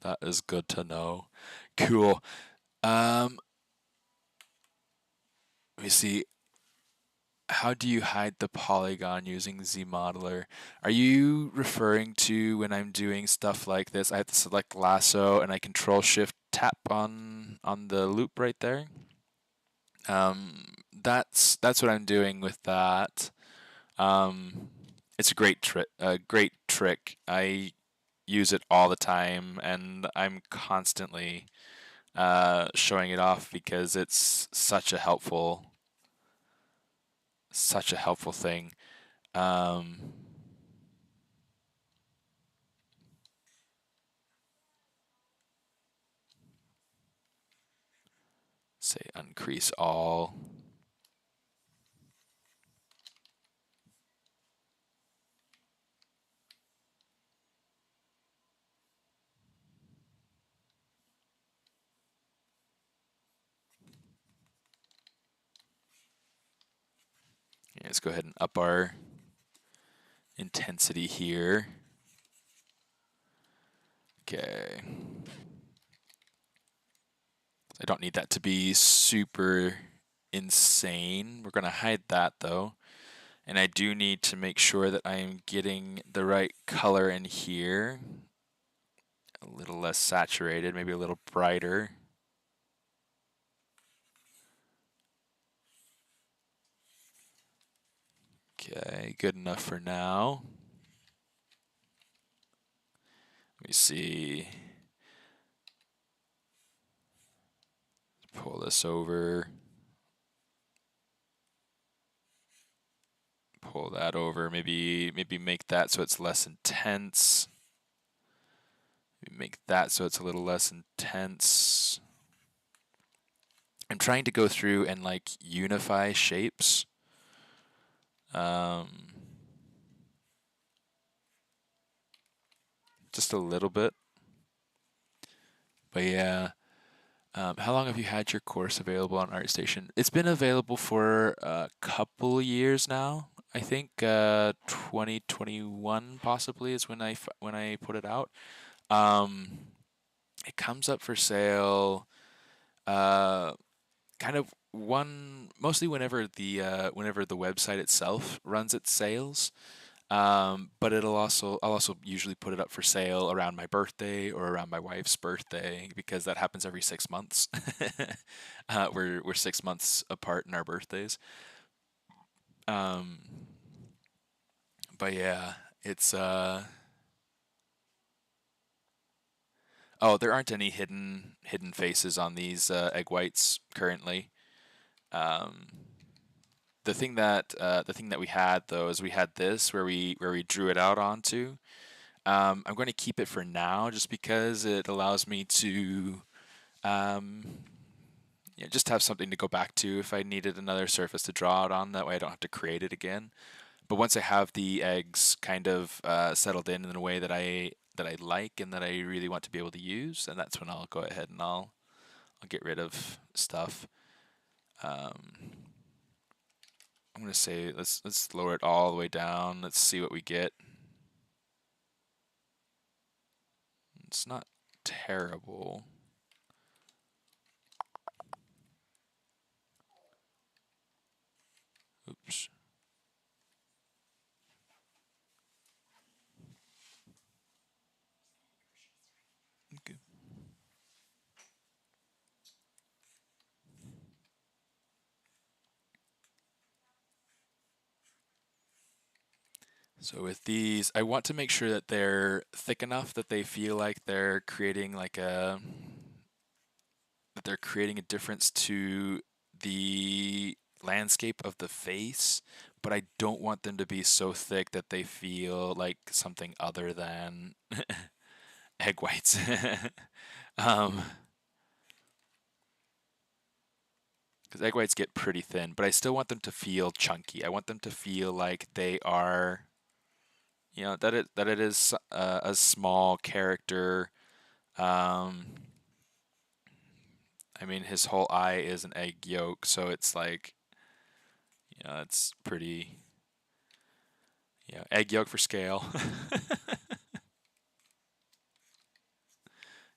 That is good to know. Cool. Let me see. How do you hide the polygon using ZModeler? Are you referring to when I'm doing stuff like this? I have to select lasso and I control shift tap on the loop right there. That's what I'm doing with that. It's a great trick. Great trick. I use it all the time, and I'm constantly showing it off because it's such a helpful thing. Say increase all. Yeah, let's go ahead and up our intensity here. Okay. I don't need that to be super insane. We're going to hide that though. And I do need to make sure that I am getting the right color in here. A little less saturated, maybe a little brighter. Okay, good enough for now. Let me see. Pull this over. pull that over. Maybe make that so it's less intense. Maybe make that so it's a little less intense. I'm trying to go through and like unify shapes. Just a little bit. But yeah. How long have you had your course available on ArtStation? It's been available for a couple years now. I think 2021 possibly is when I put it out. It comes up for sale kind of mostly whenever the website itself runs its sales. But I'll also usually put it up for sale around my birthday or around my wife's birthday because that happens every 6 months. We're 6 months apart in our birthdays. But yeah, it's oh, there aren't any hidden faces on these egg whites currently. The thing that we had though is we had this where we drew it out onto. I'm going to keep it for now just because it allows me to just have something to go back to if I needed another surface to draw out on. That way I don't have to create it again. But once I have the eggs kind of settled in a way that I like and that I really want to be able to use, and that's when I'll go ahead and I'll get rid of stuff. I'm gonna say let's lower it all the way down. Let's see what we get. It's not terrible. Oops. Okay. So with these, I want to make sure that they're thick enough that they feel like they're creating like a difference to the landscape of the face, but I don't want them to be so thick that they feel like something other than egg whites. Because egg whites get pretty thin, but I still want them to feel chunky. I want them to feel like they are, that it is a small character. I mean, his whole eye is an egg yolk, so it's like, it's pretty, egg yolk for scale.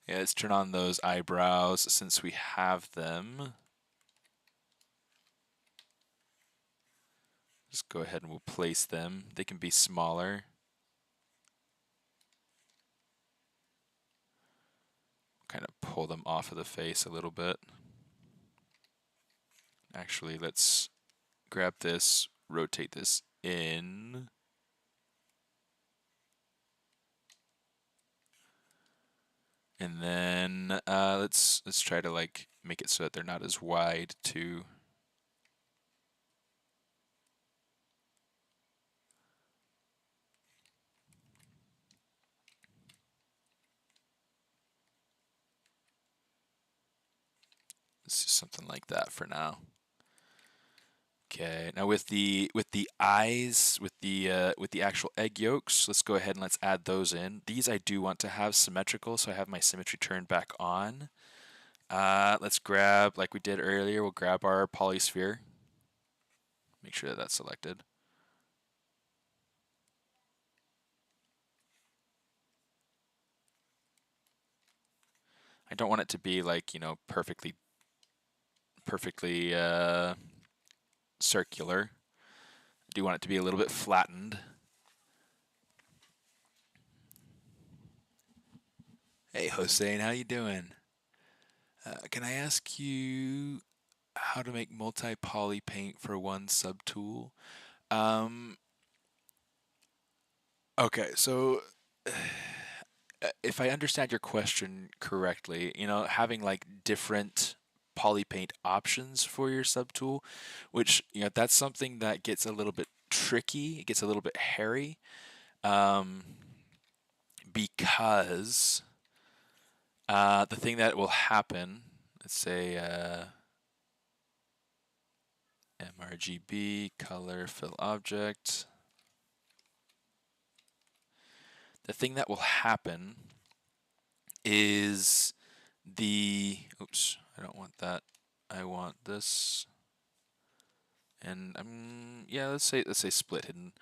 Yeah, let's turn on those eyebrows since we have them. Just go ahead and we'll place them. They can be smaller. Kind of pull them off of the face a little bit. Actually, let's grab this, rotate this in. And then let's try to like make it so that they're not as wide too. Let's do something like that for now. Okay, now with the eyes, with the actual egg yolks, let's go ahead and let's add those in. These I do want to have symmetrical, so I have my symmetry turned back on. Let's grab, like we did earlier, we'll grab our polysphere. Make sure that that's selected. I don't want it to be like, perfectly circular. I do want it to be a little bit flattened. Hey Hossein, how you doing? Can I ask you how to make multi-poly paint for one subtool? Okay, so if I understand your question correctly, having like different poly paint options for your subtool, which that's something that gets a little bit tricky. It gets a little bit hairy because the thing that will happen, let's say mRGB color fill object. The thing that will happen is oops, I don't want that. I want this. And yeah, let's say split hidden.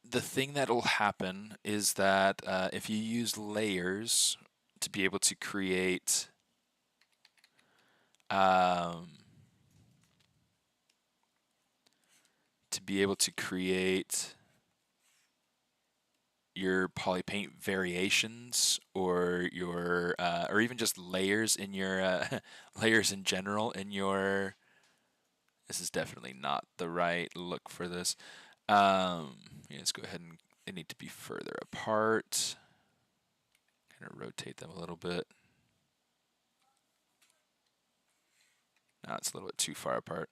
The thing that will happen is that if you use layers to be able to create your polypaint variations or your or even just layers in your layers in general in your, this is definitely not the right look for this. Yeah, let's go ahead and they need to be further apart. Kind of rotate them a little bit. Now it's a little bit too far apart.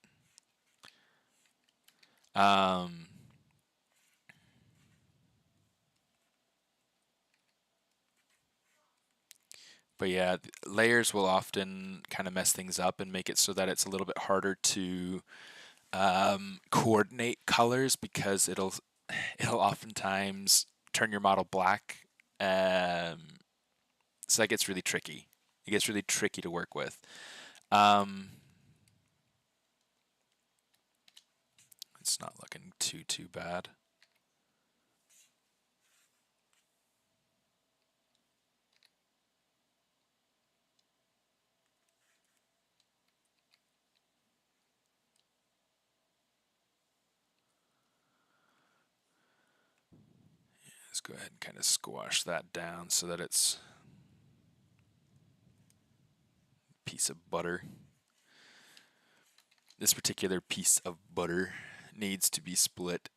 But yeah, layers will often kind of mess things up and make it so that it's a little bit harder to coordinate colors, because it'll oftentimes turn your model black. So that gets really tricky. It gets really tricky to work with. It's not looking too bad. Let's go ahead and kind of squash that down so that it's a piece of butter. This particular piece of butter needs to be split.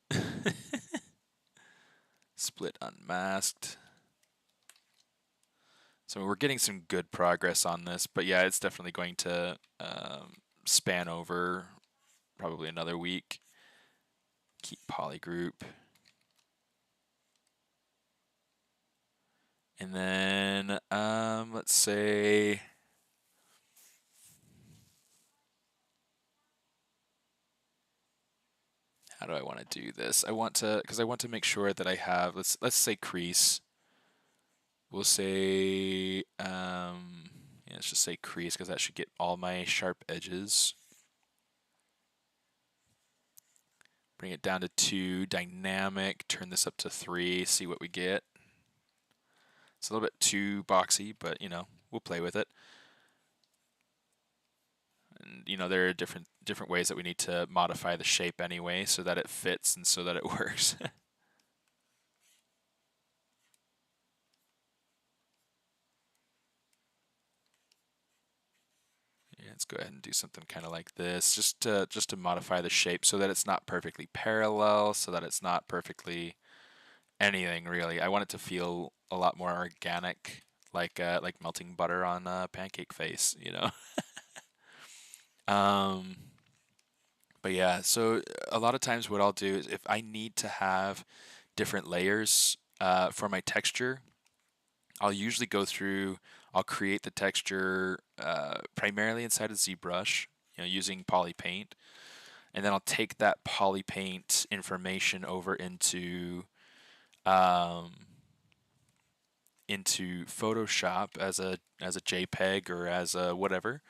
Split unmasked. So we're getting some good progress on this, but yeah, it's definitely going to span over probably another week. Keep polygroup. And then let's say how do I want to do this? Because I want to make sure that I have, let's say crease. We'll say yeah, let's just say crease, because that should get all my sharp edges. Bring it down to 2, dynamic, turn this up to 3, see what we get. It's a little bit too boxy, but you know, we'll play with it. And you know, there are different ways that we need to modify the shape anyway, so that it fits and so that it works. Yeah, let's go ahead and do something kind of like this, just to modify the shape so that it's not perfectly parallel, so that it's not perfectly anything really. I want it to feel a lot more organic, like melting butter on a pancake face, you know. But yeah, so a lot of times what I'll do is if I need to have different layers for my texture, I'll usually go through, I'll create the texture primarily inside of ZBrush, you know, using polypaint, and then I'll take that polypaint information over into Photoshop as a JPEG or as a whatever,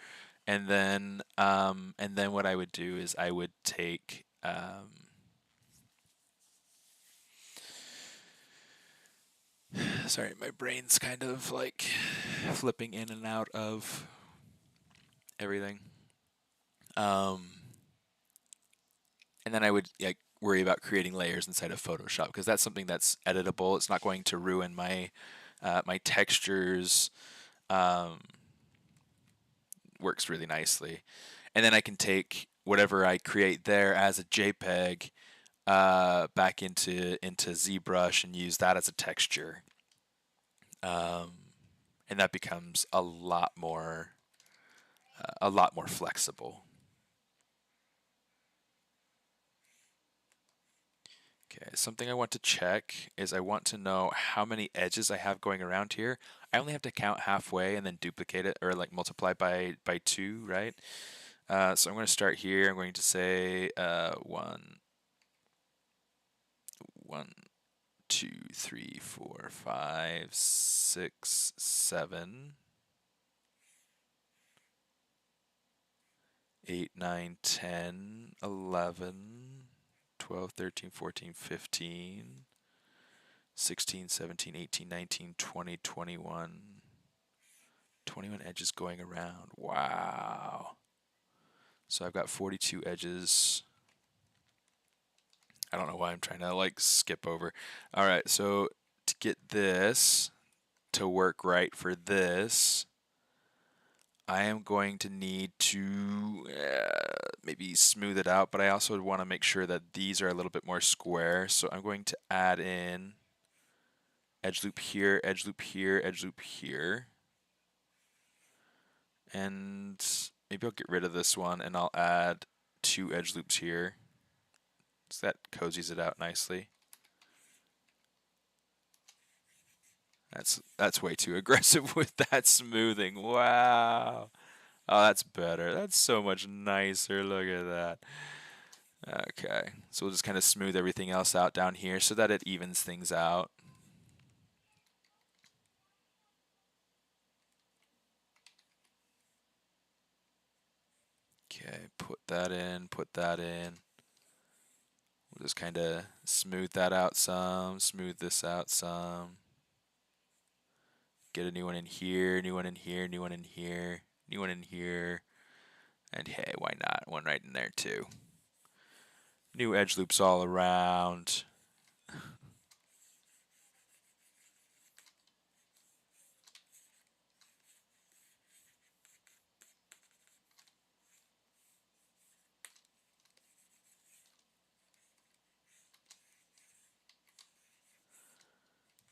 and then what I would do is I would take sorry, my brain's kind of like flipping in and out of everything. And then I would like worry about creating layers inside of Photoshop, because that's something that's editable. It's not going to ruin my my textures. Works really nicely. And then I can take whatever I create there as a JPEG back into ZBrush and use that as a texture. And that becomes a lot more flexible. Okay, something I want to check is I want to know how many edges I have going around here. I only have to count halfway and then duplicate it, or like multiply by 2, right? So I'm going to start here. I'm going to say 1, 2, 3, 4, 5, 6, 7, 8, 9, 10, 11, 12, 13, 14, 15, 16, 17, 18, 19, 20, 21. 21 edges going around. Wow. So I've got 42 edges. I don't know why I'm trying to like skip over. All right, so to get this to work right for this, I am going to need to maybe smooth it out, but I also want to make sure that these are a little bit more square. So I'm going to add in edge loop here, edge loop here, edge loop here. And maybe I'll get rid of this one and I'll add 2 edge loops here. So that cozies it out nicely. That's way too aggressive with that smoothing. Wow. Oh, that's better. That's so much nicer. Look at that. Okay, so we'll just kind of smooth everything else out down here so that it evens things out. Okay, put that in, put that in. We'll just kind of smooth that out some, smooth this out some. Get a new one in here, new one in here, new one in here, new one in here. And hey, why not? One right in there too. New edge loops all around.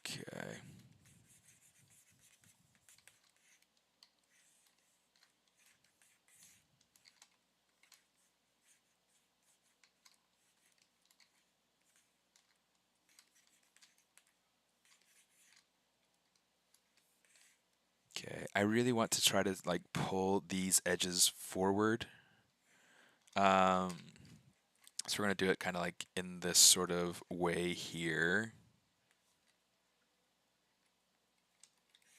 Okay. Okay, I really want to try to like pull these edges forward. So we're gonna do it kind of like in this sort of way here.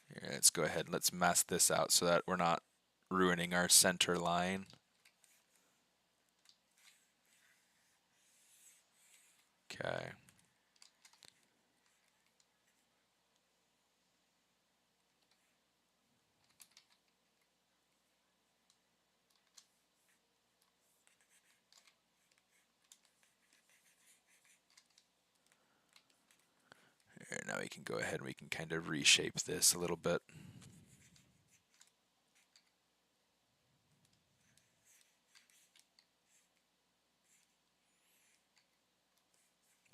Here, let's go ahead and let's mask this out so that we're not ruining our center line. Okay. Here, now we can go ahead and we can kind of reshape this a little bit.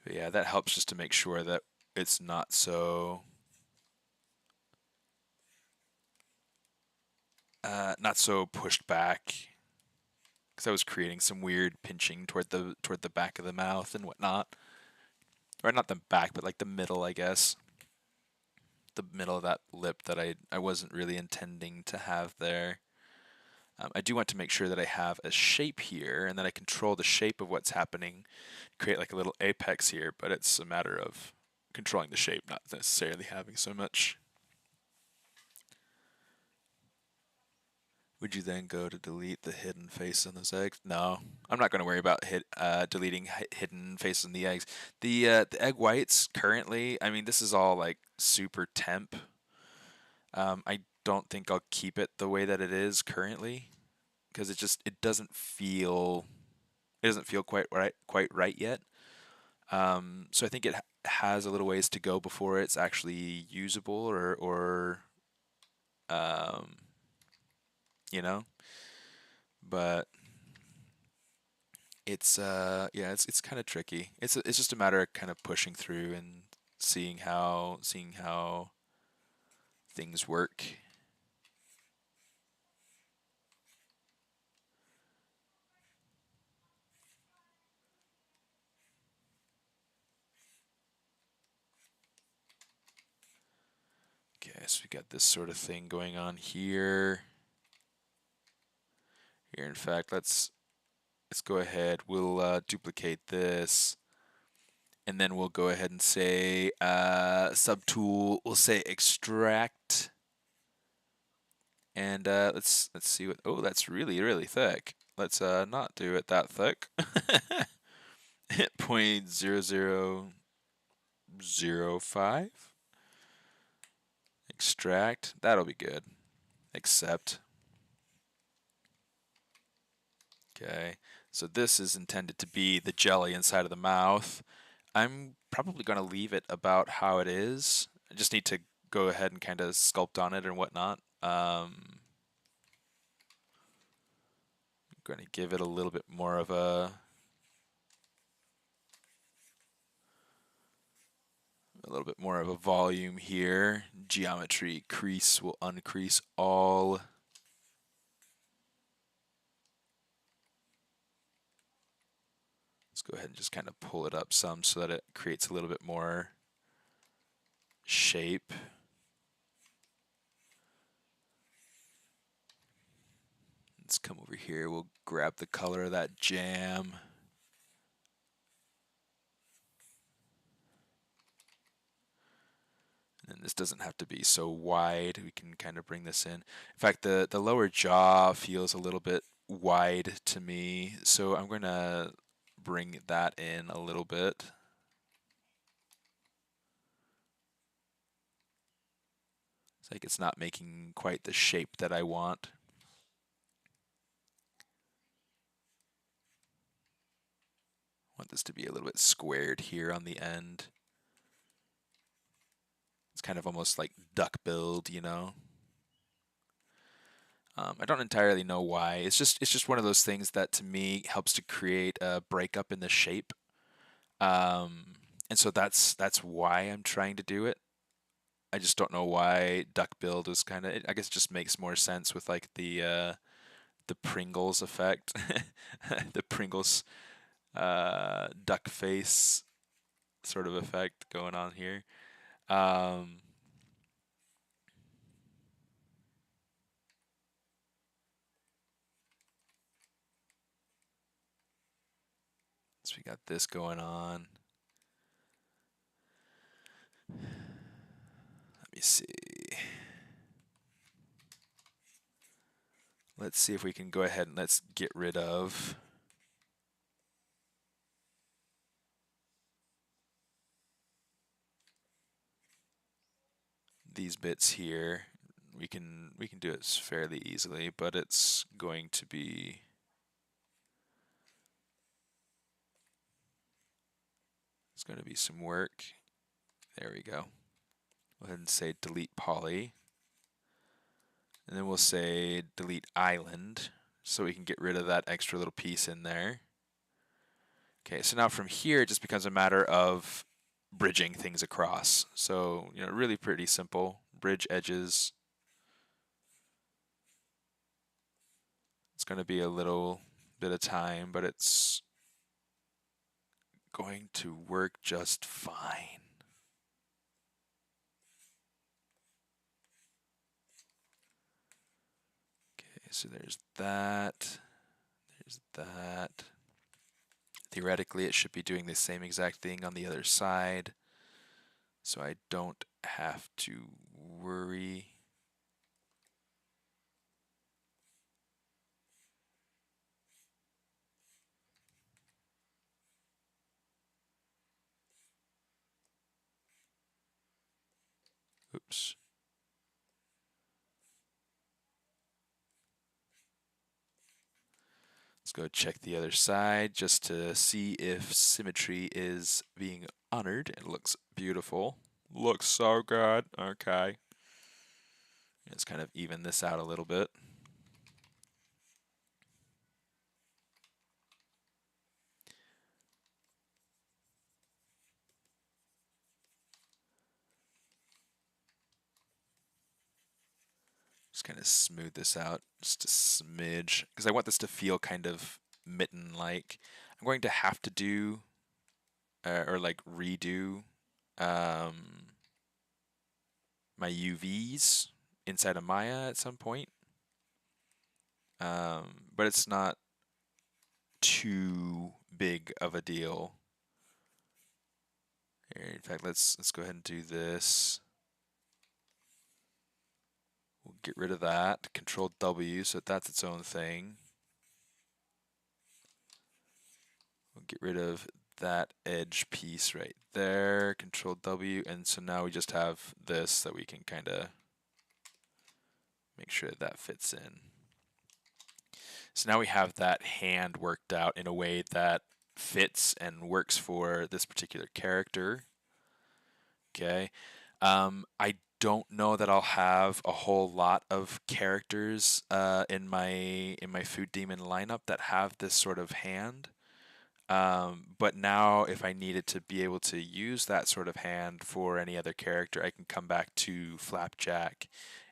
But yeah, that helps just to make sure that it's not so pushed back, because I was creating some weird pinching toward the back of the mouth and whatnot, or not the back, but like the middle, I guess, the middle of that lip that I wasn't really intending to have there. I do want to make sure that I have a shape here and that I control the shape of what's happening, create like a little apex here, but it's a matter of controlling the shape, not necessarily having so much. Would you then go to delete the hidden face on those eggs? No, I'm not going to worry about deleting hidden face on the eggs. The egg whites currently, I mean, this is all like super temp. I don't think I'll keep it the way that it is currently, because it doesn't feel quite right yet. So I think it has a little ways to go before it's actually usable or you know. But it's yeah, it's kind of tricky. It's just a matter of kind of pushing through and seeing how things work. so we got this sort of thing going on here. Here, in fact, let's go ahead. We'll duplicate this, and then we'll go ahead and say subtool. We'll say extract, and let's see what. Oh, that's really thick. Let's not do it that thick. 0.0005. Extract. That'll be good. Accept. Okay, so this is intended to be the jelly inside of the mouth. I'm probably going to leave it about how it is. I just need to go ahead and kind of sculpt on it and whatnot. I'm going to give it a little bit more of a volume here. Geometry crease will uncrease all. Let's go ahead and just kind of pull it up some so that it creates a little bit more shape. Let's come over here. We'll grab the color of that jam. And this doesn't have to be so wide. We can kind of bring this in. In fact, the lower jaw feels a little bit wide to me, so I'm going to bring that in a little bit. It's like it's not making quite the shape that I want. I want this to be a little bit squared here on the end. It's kind of almost like duck billed, you know. I don't entirely know why. It's just one of those things that to me helps to create a breakup in the shape. And so that's why I'm trying to do it. I just don't know why duck billed is kind of. I guess it just makes more sense with like the Pringles effect, the Pringles duck face sort of effect going on here. So we got this going on. Let me see. Let's see if we can go ahead and let's get rid of these bits here. We can do it fairly easily, but it's going to be some work. There we go. Go ahead and say delete poly. And then we'll say delete island so we can get rid of that extra little piece in there. Okay, so now from here it just becomes a matter of bridging things across. So, you know, really pretty simple. Bridge edges. It's going to be a little bit of time, but it's going to work just fine. Okay, so there's that. There's that. Theoretically, it should be doing the same exact thing on the other side, so I don't have to worry. Oops. Let's go check the other side just to see if symmetry is being honored. It looks beautiful. Looks so good. Okay. Let's kind of even this out a little bit. Just kind of smooth this out just a smidge because I want this to feel kind of mitten-like. I'm going to have to do or like redo my UVs inside of Maya at some point, but it's not too big of a deal. Here, in fact, let's go ahead and do this. We'll get rid of that. Control W, so that's its own thing. We'll get rid of that edge piece right there. Control W, and so now we just have this that we can kind of make sure that fits in. So now we have that hand worked out in a way that fits and works for this particular character. Okay. I don't know that I'll have a whole lot of characters in my food demon lineup that have this sort of hand. But now if I needed to be able to use that sort of hand for any other character, I can come back to Flapjack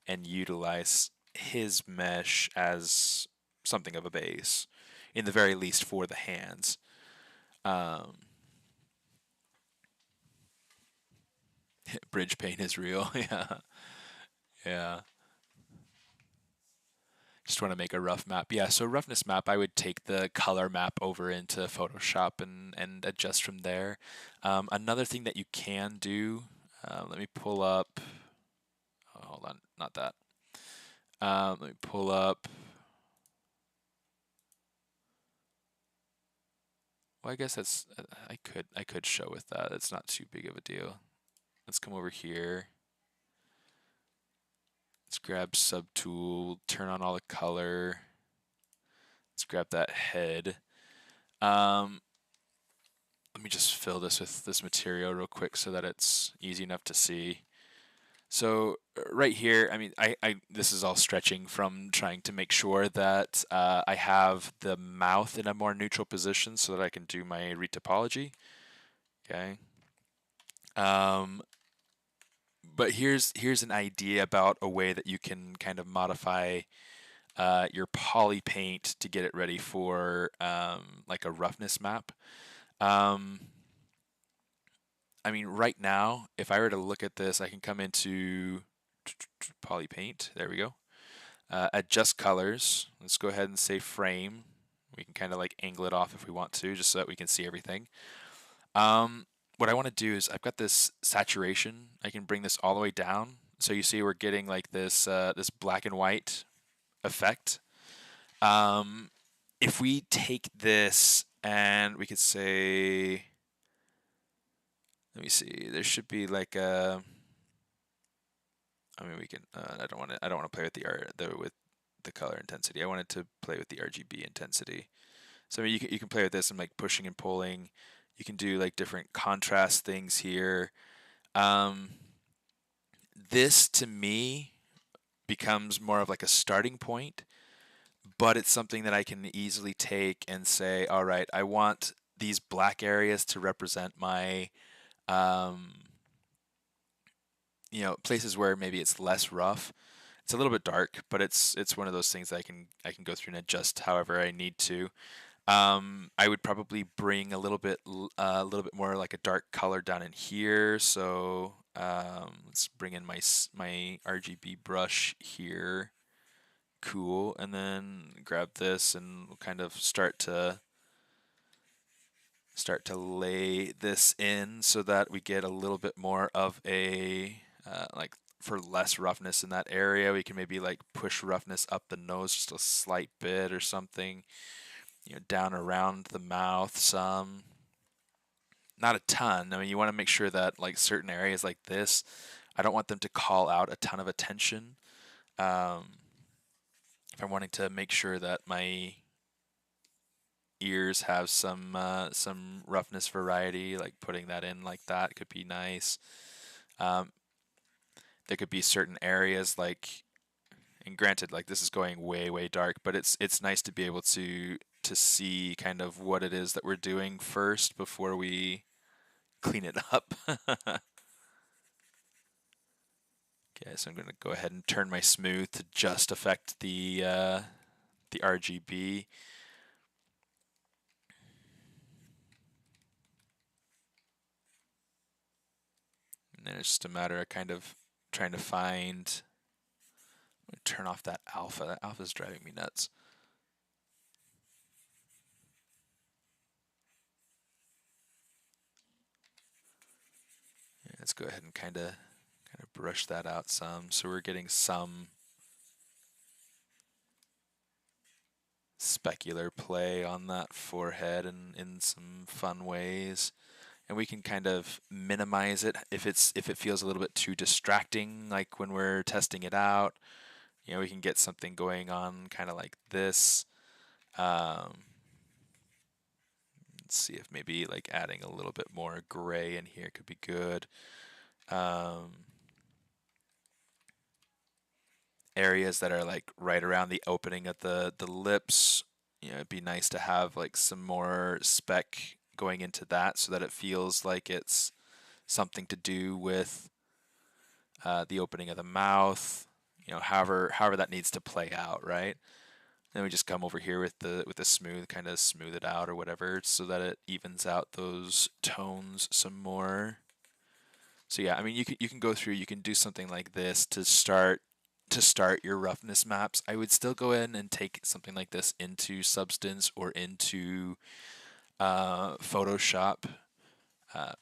and utilize his mesh as something of a base, in the very least for the hands. Bridge paint is real. Yeah. Yeah. Just want to make a rough map. Yeah, so roughness map, I would take the color map over into Photoshop and adjust from there. Another thing that you can do, let me pull up, oh, hold on, not that. Let me pull up, well, I guess that's, I could show with that. It's not too big of a deal. Let's come over here. Let's grab subtool, turn on all the color. Let's grab that head. Let me just fill this with this material real quick so that it's easy enough to see. So right here, I mean, this is all stretching from trying to make sure that I have the mouth in a more neutral position so that I can do my retopology. Okay. But here's an idea about a way that you can kind of modify your poly paint to get it ready for like a roughness map. I mean, right now, if I were to look at this, I can come into poly paint. There we go. Adjust colors. Let's go ahead and say frame. We can kind of like angle it off if we want to, just so that we can see everything. What I want to do is I've got this saturation. I can bring this all the way down. So you see we're getting like this this black and white effect. If we take this and we could say, let me see, there should be like a, I mean we can, I don't want to play with the color intensity. I wanted to play with the RGB intensity. So I mean you can play with this and like pushing and pulling. You can do like different contrast things here. This to me becomes more of like a starting point, but it's something that I can easily take and say, all right, I want these black areas to represent my, you know, places where maybe it's less rough. It's a little bit dark, but it's one of those things that I can go through and adjust however I need to. I would probably bring a little bit more like a dark color down in here. So let's bring in my RGB brush here. Cool, and then grab this and we'll kind of start to lay this in so that we get a little bit more of a like for less roughness in that area. We can maybe like push roughness up the nose just a slight bit or something. You know, down around the mouth some. Not a ton. I mean, you want to make sure that like certain areas like this, I don't want them to call out a ton of attention. If I'm wanting to make sure that my ears have some roughness variety, like putting that in like that could be nice. There could be certain areas like, and granted, like this is going way dark, but it's nice to be able to see kind of what it is that we're doing first before we clean it up. Okay, so I'm going to go ahead and turn my smooth to just affect the RGB. And then it's just a matter of kind of trying to find. I'm gonna turn off that alpha. That alpha is driving me nuts. Yeah, let's go ahead and kind of brush that out some, so we're getting some specular play on that forehead and in some fun ways. And we can kind of minimize it if it feels a little bit too distracting, like when we're testing it out. You know, we can get something going on kind of like this. Let's see if maybe like adding a little bit more gray in here could be good. Areas that are like right around the opening of the lips, you know, it'd be nice to have like some more speck going into that so that it feels like it's something to do with the opening of the mouth. You know, however that needs to play out, right? Then we just come over here with the smooth, kind of smooth it out or whatever, so that it evens out those tones some more. So yeah, I mean, you can go through, you can do something like this to start your roughness maps. I would still go in and take something like this into Substance or into Photoshop,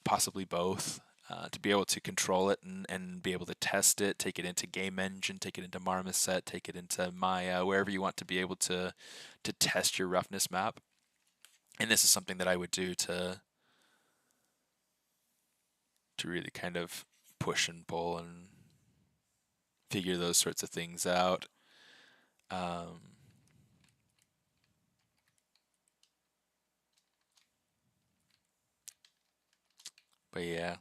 possibly both, to be able to control it and be able to test it, take it into Game Engine, take it into Marmoset, take it into Maya, wherever you want to be able to test your roughness map. And this is something that I would do to really kind of push and pull and figure those sorts of things out. But yeah.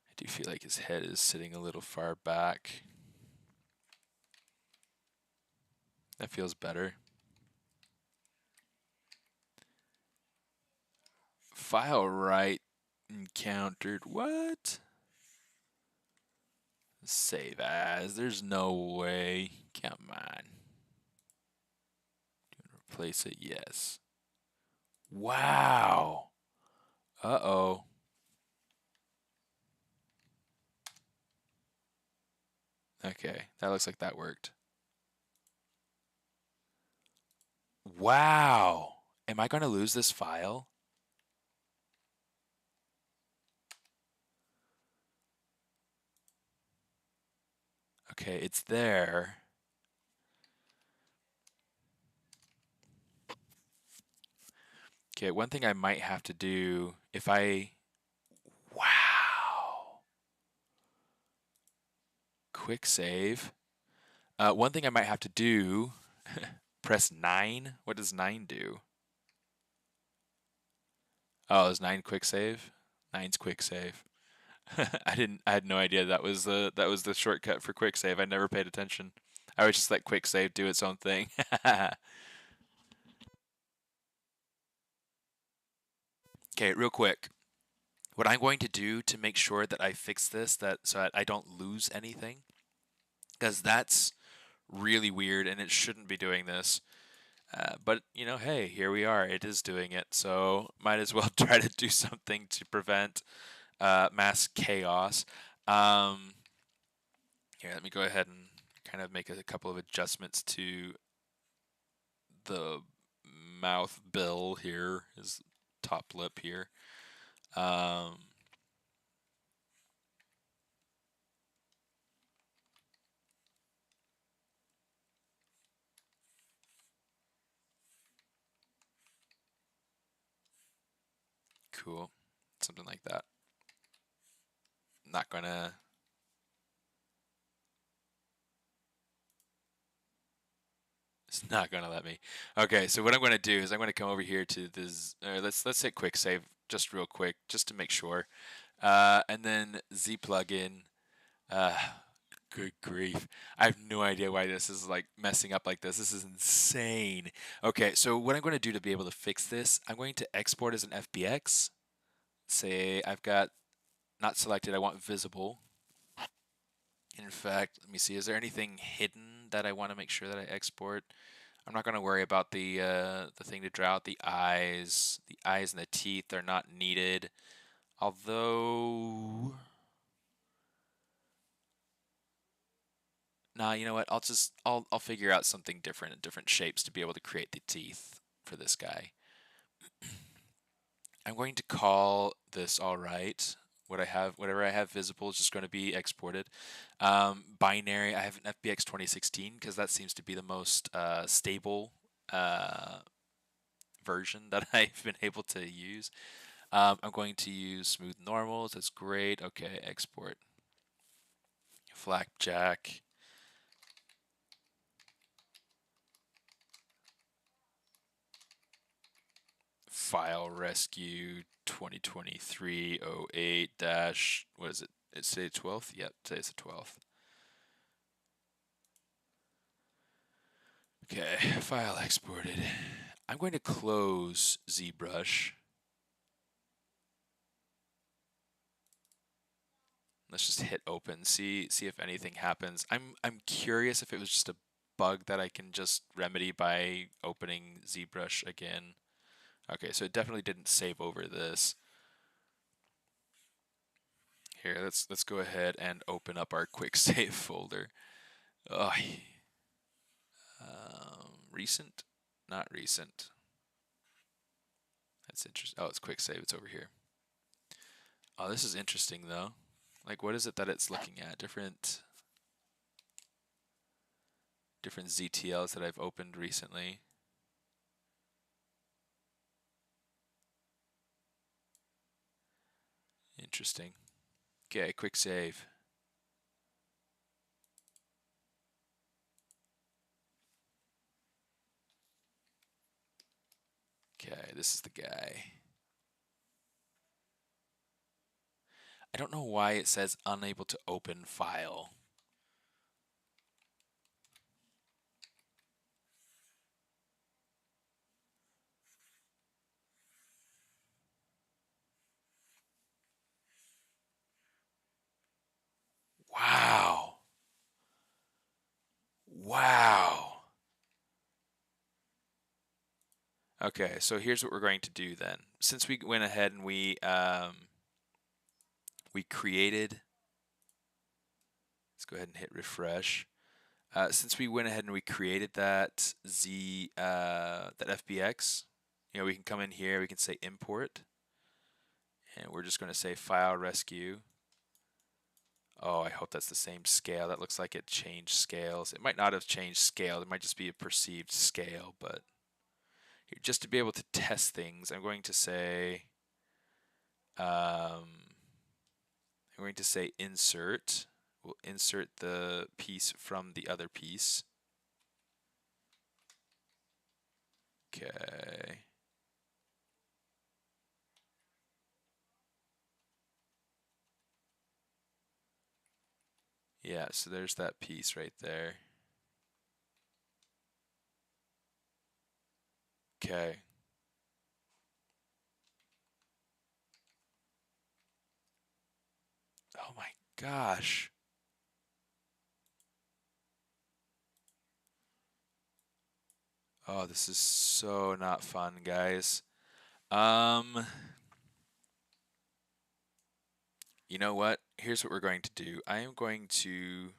I do feel like his head is sitting a little far back. That feels better. File right encountered. What? Save as. There's no way. Come on. Replace it. Yes. Wow. Uh-oh. Okay. That looks like that worked. Wow. Am I going to lose this file? Okay, it's there. Okay, one thing I might have to do if I... Wow. Quick save. One thing I might have to do, press 9. What does 9 do? Oh, is 9 quick save? 9's quick save. I had no idea that was the shortcut for quick save. I never paid attention. I would just let quick save do its own thing. Okay, real quick. What I'm going to do to make sure that I fix this, so that I don't lose anything, because that's really weird and it shouldn't be doing this. But you know, hey, here we are. It is doing it, so might as well try to do something to prevent mass chaos. Here, let me go ahead and kind of make a couple of adjustments to the mouth bill here, his top lip here. Cool. Something like that. Not gonna... It's not gonna let me. Okay, so what I'm gonna do is I'm gonna come over here to this. Let's hit quick save just real quick, just to make sure, and then Z plugin. Good grief! I have no idea why this is like messing up like this. This is insane. Okay, so what I'm going to do to be able to fix this, I'm going to export as an FBX. Say I've got not selected. I want visible. In fact, let me see, is there anything hidden that I want to make sure that I export? I'm not going to worry about the thing to draw out the eyes. The eyes and the teeth are not needed. Although, nah, you know what? I'll figure out something different, different shapes to be able to create the teeth for this guy. I'm going to call this all right. Whatever I have visible is just going to be exported. Binary, I have an FBX 2016 because that seems to be the most stable version that I've been able to use. I'm going to use smooth normals. That's great. Okay, export. Flapjack. File rescue 2023-08 dash, what is it? It's today 12th? Yep, today's the 12th. Okay, file exported. I'm going to close ZBrush. Let's just hit open, see if anything happens. I'm curious if it was just a bug that I can just remedy by opening ZBrush again. Okay, so it definitely didn't save over this. Here, let's go ahead and open up our quick save folder. Oh, recent, not recent. That's interesting. Oh, it's quick save. It's over here. Oh, this is interesting though. Like, what is it that it's looking at? Different ZTLs that I've opened recently. Interesting. Okay, quick save. Okay, this is the guy. I don't know why it says unable to open file. Wow. Wow. Okay, so here's what we're going to do then. Since we went ahead and we created, let's go ahead and hit refresh. Since we went ahead and we created that that FBX, we can come in here, we can say import, and we're just going to say file rescue. Oh, I hope that's the same scale. That looks like it changed scales. It might not have changed scale. It might just be a perceived scale, but here, just to be able to test things, I'm going to say insert. We'll insert the piece from the other piece. Okay. Yeah, so there's that piece right there. Okay. Oh my gosh. Oh, this is so not fun, guys. You know what? Here's what we're going to do. I'm going to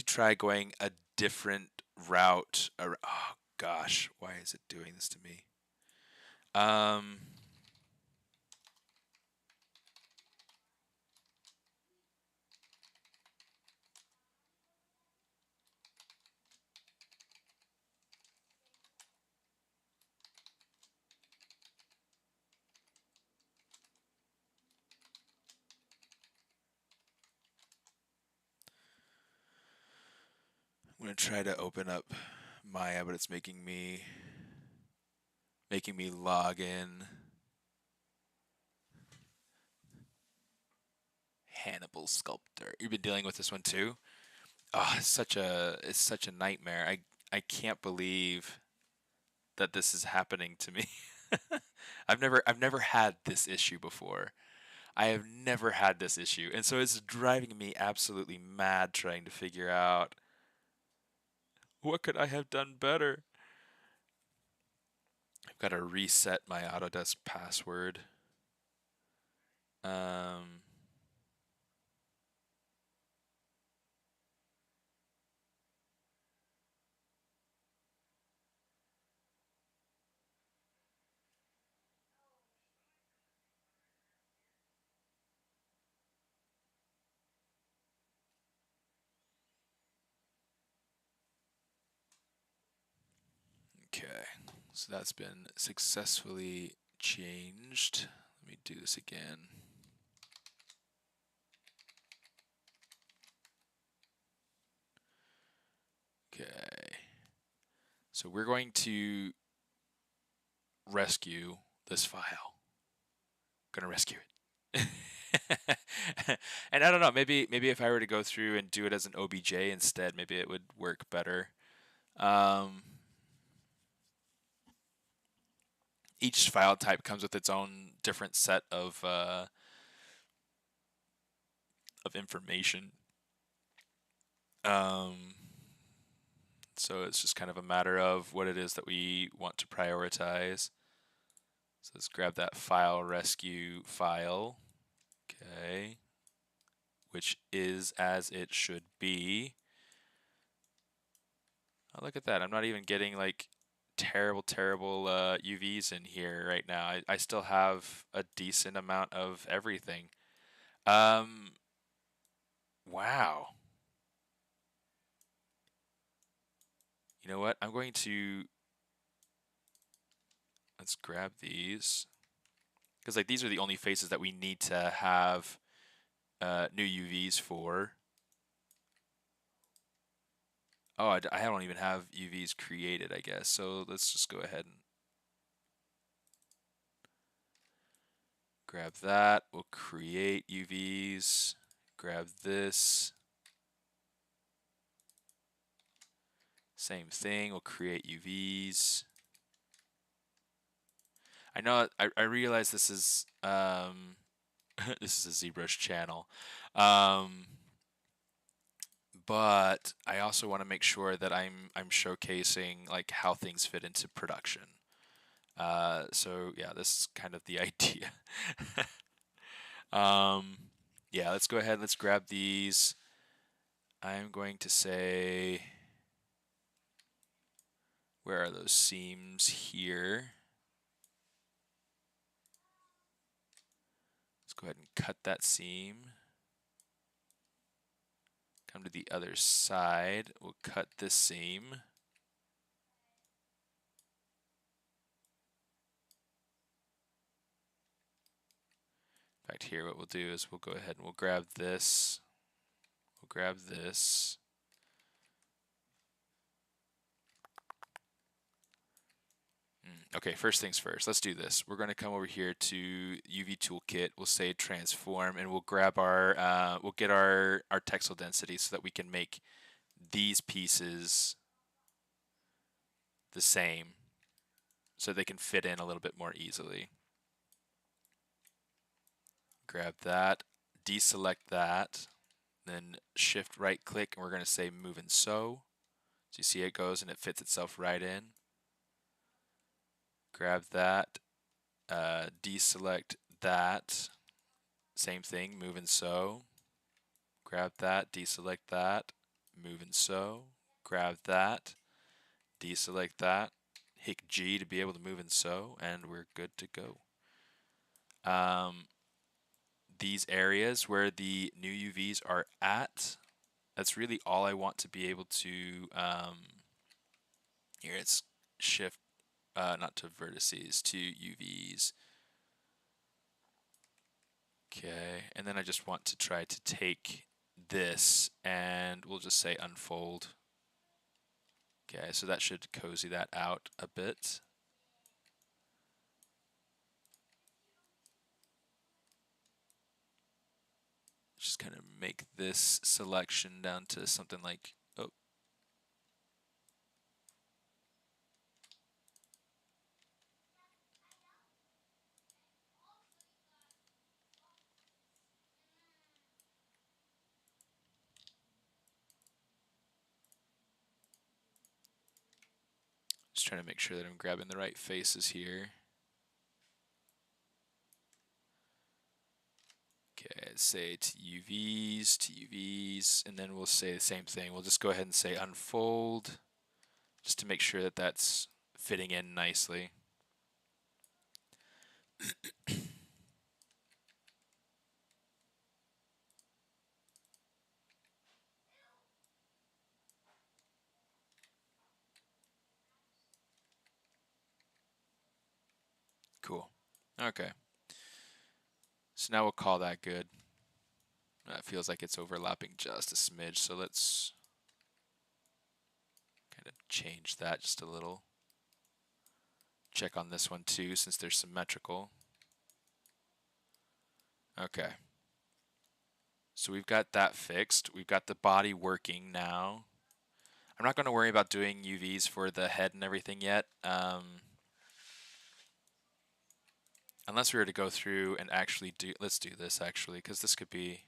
try going a different route. Oh gosh, why is it doing this to me? I'm gonna try to open up Maya, but it's making me log in. Hannibal Sculptor. You've been dealing with this one too? Oh, it's such a nightmare. I can't believe that this is happening to me. I've never had this issue before. I have never had this issue, and so it's driving me absolutely mad trying to figure out what could I have done better. I've got to reset my Autodesk password. Okay, so that's been successfully changed. Let me do this again. Okay, so we're going to rescue this file. Gonna rescue it. And I don't know, maybe if I were to go through and do it as an OBJ instead, maybe it would work better. Each file type comes with its own different set of information. So it's just kind of a matter of what it is that we want to prioritize. So let's grab that file rescue file. Okay. Which is as it should be. Oh, look at that. I'm not even getting like terrible UVs in here right now. I still have a decent amount of everything. Wow. You know what? I'm going to, let's grab these. Because like these are the only faces that we need to have new UVs for. Oh, I don't even have UVs created, I guess. So let's just go ahead and grab that. We'll create UVs. Grab this. Same thing. We'll create UVs. I know. I realize this is this is a ZBrush channel, but I also want to make sure that I'm showcasing like how things fit into production. So yeah, this is kind of the idea. Yeah, let's go ahead. Let's grab these. I'm going to say, where are those seams here? Let's go ahead and cut that seam. Come to the other side. We'll cut this seam. In fact, here what we'll do is we'll go ahead and we'll grab this. We'll grab this. Okay, first things first. Let's do this. We're going to come over here to UV Toolkit. We'll say transform, and we'll grab our we'll get our texel density so that we can make these pieces the same, so they can fit in a little bit more easily. Grab that, deselect that, then shift right click, and we're going to say move and sew. So you see it goes and it fits itself right in. Grab that, deselect that, same thing, move and sew. Grab that, deselect that, move and sew. Grab that, deselect that, hit G to be able to move and sew, and we're good to go. These areas where the new UVs are at, that's really all I want to be able to, here it's shift, not to vertices, to UVs. Okay, and then I just want to try to take this and we'll just say unfold. Okay, so that should cozy that out a bit. Just kind of make this selection down to something like, oh. Just trying to make sure that I'm grabbing the right faces here. Okay, say to UVs, and then we'll say the same thing. We'll just go ahead and say unfold, just to make sure that that's fitting in nicely. Cool. Okay. So now we'll call that good. It feels like it's overlapping just a smidge, so let's kind of change that just a little. Check on this one too, since they're symmetrical. Okay. So we've got that fixed. We've got the body working now. I'm not going to worry about doing UVs for the head and everything yet. Unless we were to go through and actually do, let's do this actually, because this could be.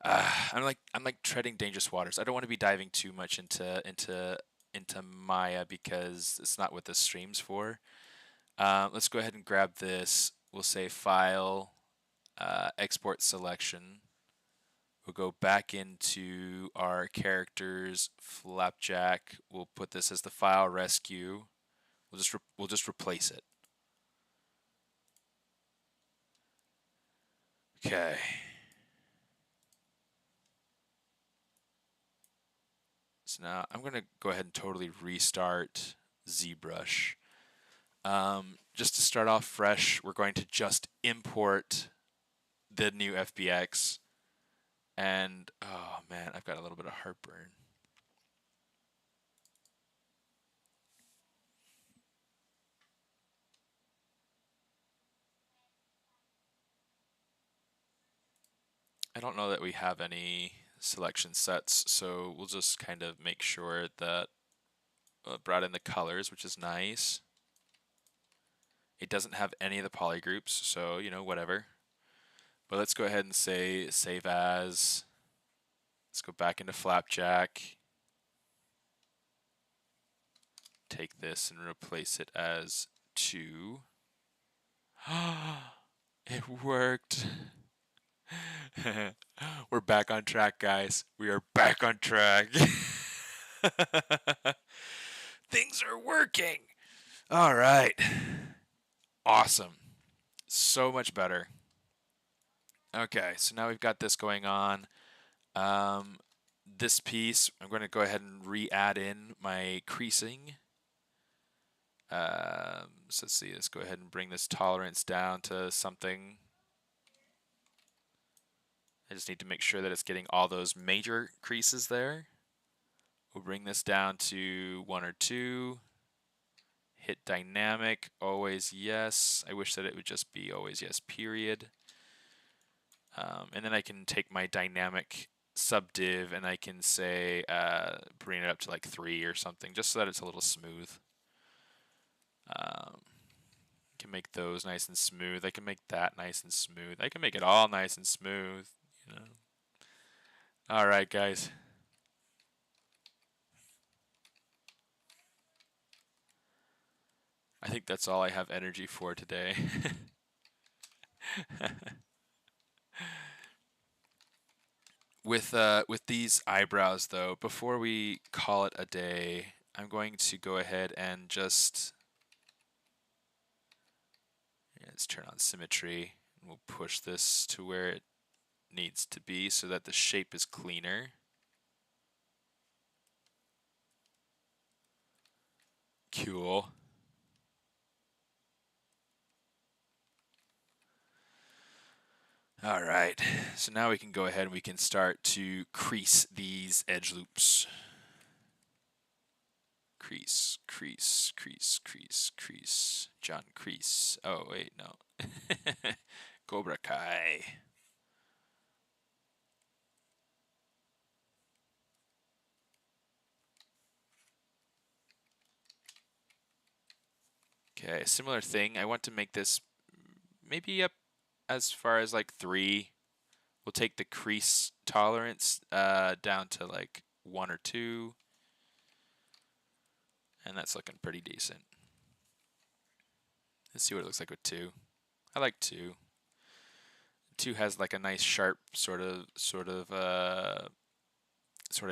I'm like treading dangerous waters. I don't want to be diving too much into Maya because it's not what this stream's for. Let's go ahead and grab this. We'll say File, Export Selection. We'll go back into our characters, Flapjack. We'll put this as the file rescue. We'll just replace it. Okay. So now I'm gonna go ahead and totally restart ZBrush. Just to start off fresh, we're going to just import the new FBX. And oh man, I've got a little bit of heartburn. I don't know that we have any selection sets, so we'll just kind of make sure that brought in the colors, which is nice. It doesn't have any of the polygroups, so you know, whatever. But let's go ahead and say save as. Let's go back into Flapjack. Take this and replace it as 2. It worked. We're back on track, guys. We are back on track. Things are working. All right. Awesome. So much better. Okay, so now we've got this going on. This piece, I'm going to go ahead and re-add in my creasing. So let's see, let's go ahead and bring this tolerance down to something. I just need to make sure that it's getting all those major creases there. We'll bring this down to 1 or 2. Hit dynamic, always yes. I wish that it would just be always yes, period. And then I can take my dynamic subdiv and I can say, bring it up to like 3 or something, just so that it's a little smooth. Can make those nice and smooth. I can make that nice and smooth. I can make it all nice and smooth, you know. All right, guys. I think that's all I have energy for today. With these eyebrows though, before we call it a day, I'm going to go ahead and just let's turn on symmetry. We'll push this to where it needs to be so that the shape is cleaner. Cool. All right, so now we can go ahead and we can start to crease these edge loops. Crease, crease, crease, crease, crease. John Crease. Oh, wait, no. Cobra Kai. Okay, similar thing. I want to make this maybe up as far as like 3. We'll take the crease tolerance down to like 1 or 2. and that's looking pretty decent. Let's see what it looks like with 2. I like 2. 2 has like a nice sharp sort of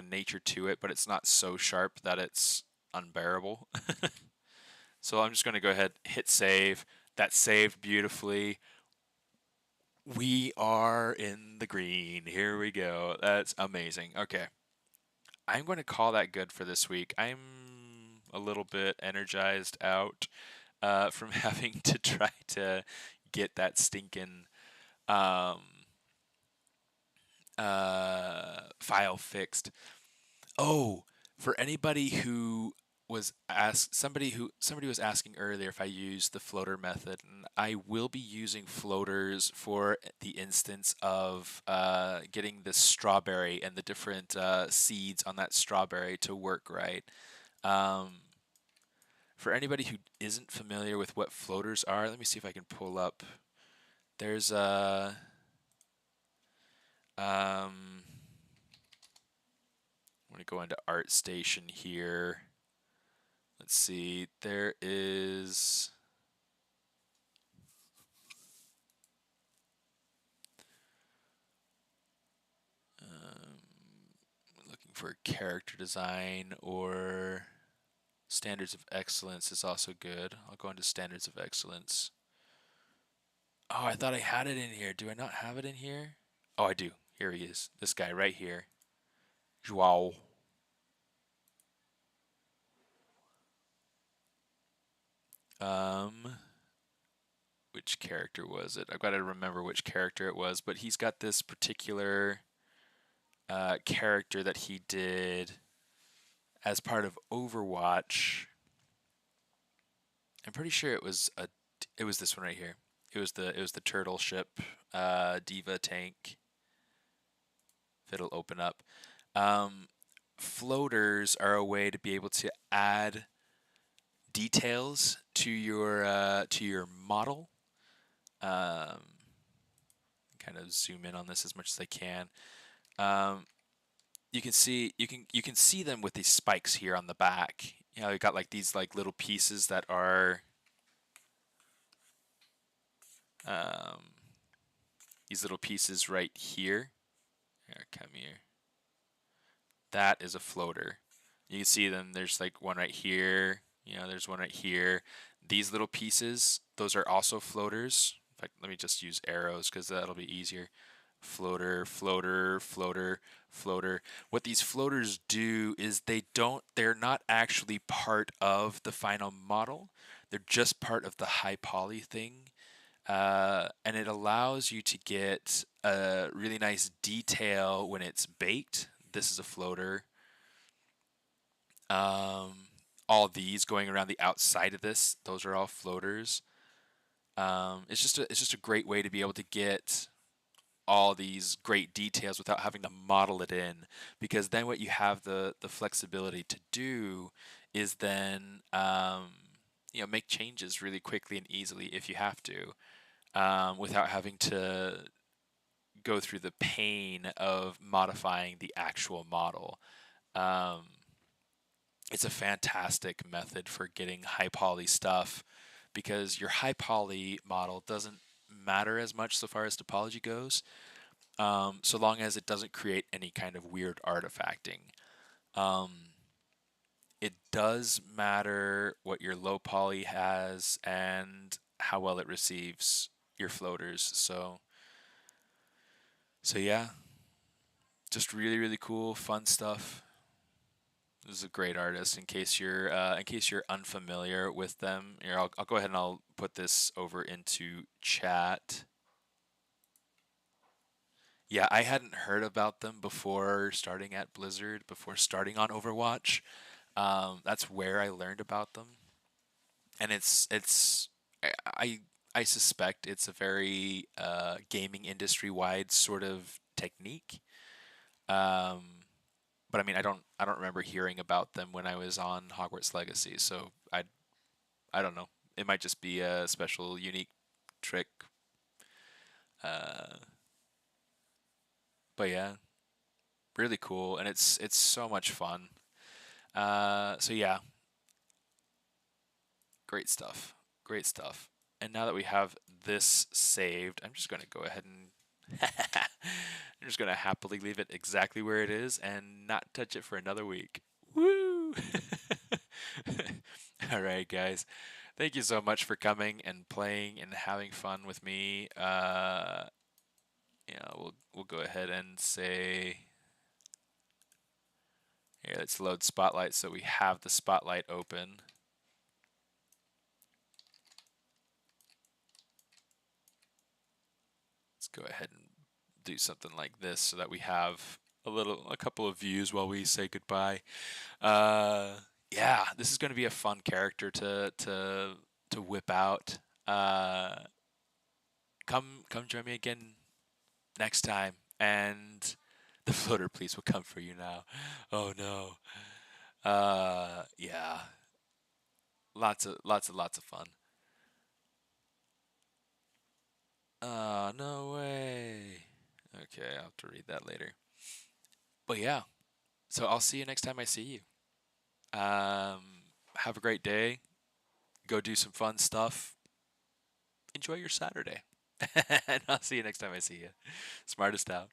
nature to it, but it's not so sharp that it's unbearable. So I'm just going to go ahead, hit save. That saved beautifully. We are in the green. Here we go. That's amazing. Okay. I'm going to call that good for this week. I'm a little bit energized out from having to try to get that stinking file fixed. Oh, for anybody who was somebody was asking earlier if I use the floater method, and I will be using floaters for the instance of getting the strawberry and the different seeds on that strawberry to work right. For anybody who isn't familiar with what floaters are, let me see if I can pull up. There's a I'm going to go into ArtStation here. Let's see, there is looking for character design, or standards of excellence is also good. I'll go into standards of excellence. Oh, I thought I had it in here. Do I not have it in here? Oh, I do. Here he is. This guy right here. Joao. Which character was it? I've got to remember which character it was, but he's got this particular character that he did as part of Overwatch. I'm pretty sure it was this one right here. It was the turtle ship, Diva tank. If it'll open up. Floaters are a way to be able to add details to your model. Kind of zoom in on this as much as I can. You can see them with these spikes here on the back. You know, you got like these like little pieces that are these little pieces right here. Here, come here. That is a floater. You can see them. There's like one right here. You know, there's one right here. These little pieces, those are also floaters. In fact, let me just use arrows because that'll be easier. Floater, floater, floater, floater. What these floaters do is they're not actually part of the final model. They're just part of the high poly thing. And it allows you to get a really nice detail when it's baked. This is a floater. All these going around the outside of this, those are all floaters. It's just a great way to be able to get all these great details without having to model it in, because then what you have the flexibility to do is then make changes really quickly and easily if you have to, without having to go through the pain of modifying the actual model. It's a fantastic method for getting high poly stuff, because your high poly model doesn't matter as much so far as topology goes, so long as it doesn't create any kind of weird artifacting. It does matter what your low poly has and how well it receives your floaters. So yeah, just really, really cool, fun stuff. This is a great artist. In case you're unfamiliar with them, here I'll go ahead and I'll put this over into chat. Yeah, I hadn't heard about them before starting at Blizzard, before starting on Overwatch. That's where I learned about them, and I suspect it's a very gaming industry wide sort of technique. But I mean, I don't remember hearing about them when I was on Hogwarts Legacy, so I don't know. It might just be a special, unique trick. But yeah, really cool, and it's so much fun. So yeah, Great stuff. Great stuff. And now that we have this saved, I'm just going to go ahead and I'm just going to happily leave it exactly where it is and not touch it for another week. Woo! All right, guys. Thank you so much for coming and playing and having fun with me. We'll go ahead and say here, let's load Spotlight so we have the Spotlight open. Let's go ahead and do something like this so that we have a couple of views while we say goodbye. Yeah, this is going to be a fun character to whip out. Come join me again next time, and the floater police will come for you now. Oh no. Yeah. Lots of fun. No way. Okay, I'll have to read that later. But yeah, so I'll see you next time I see you. Have a great day. Go do some fun stuff. Enjoy your Saturday. And I'll see you next time I see you. Smartest out.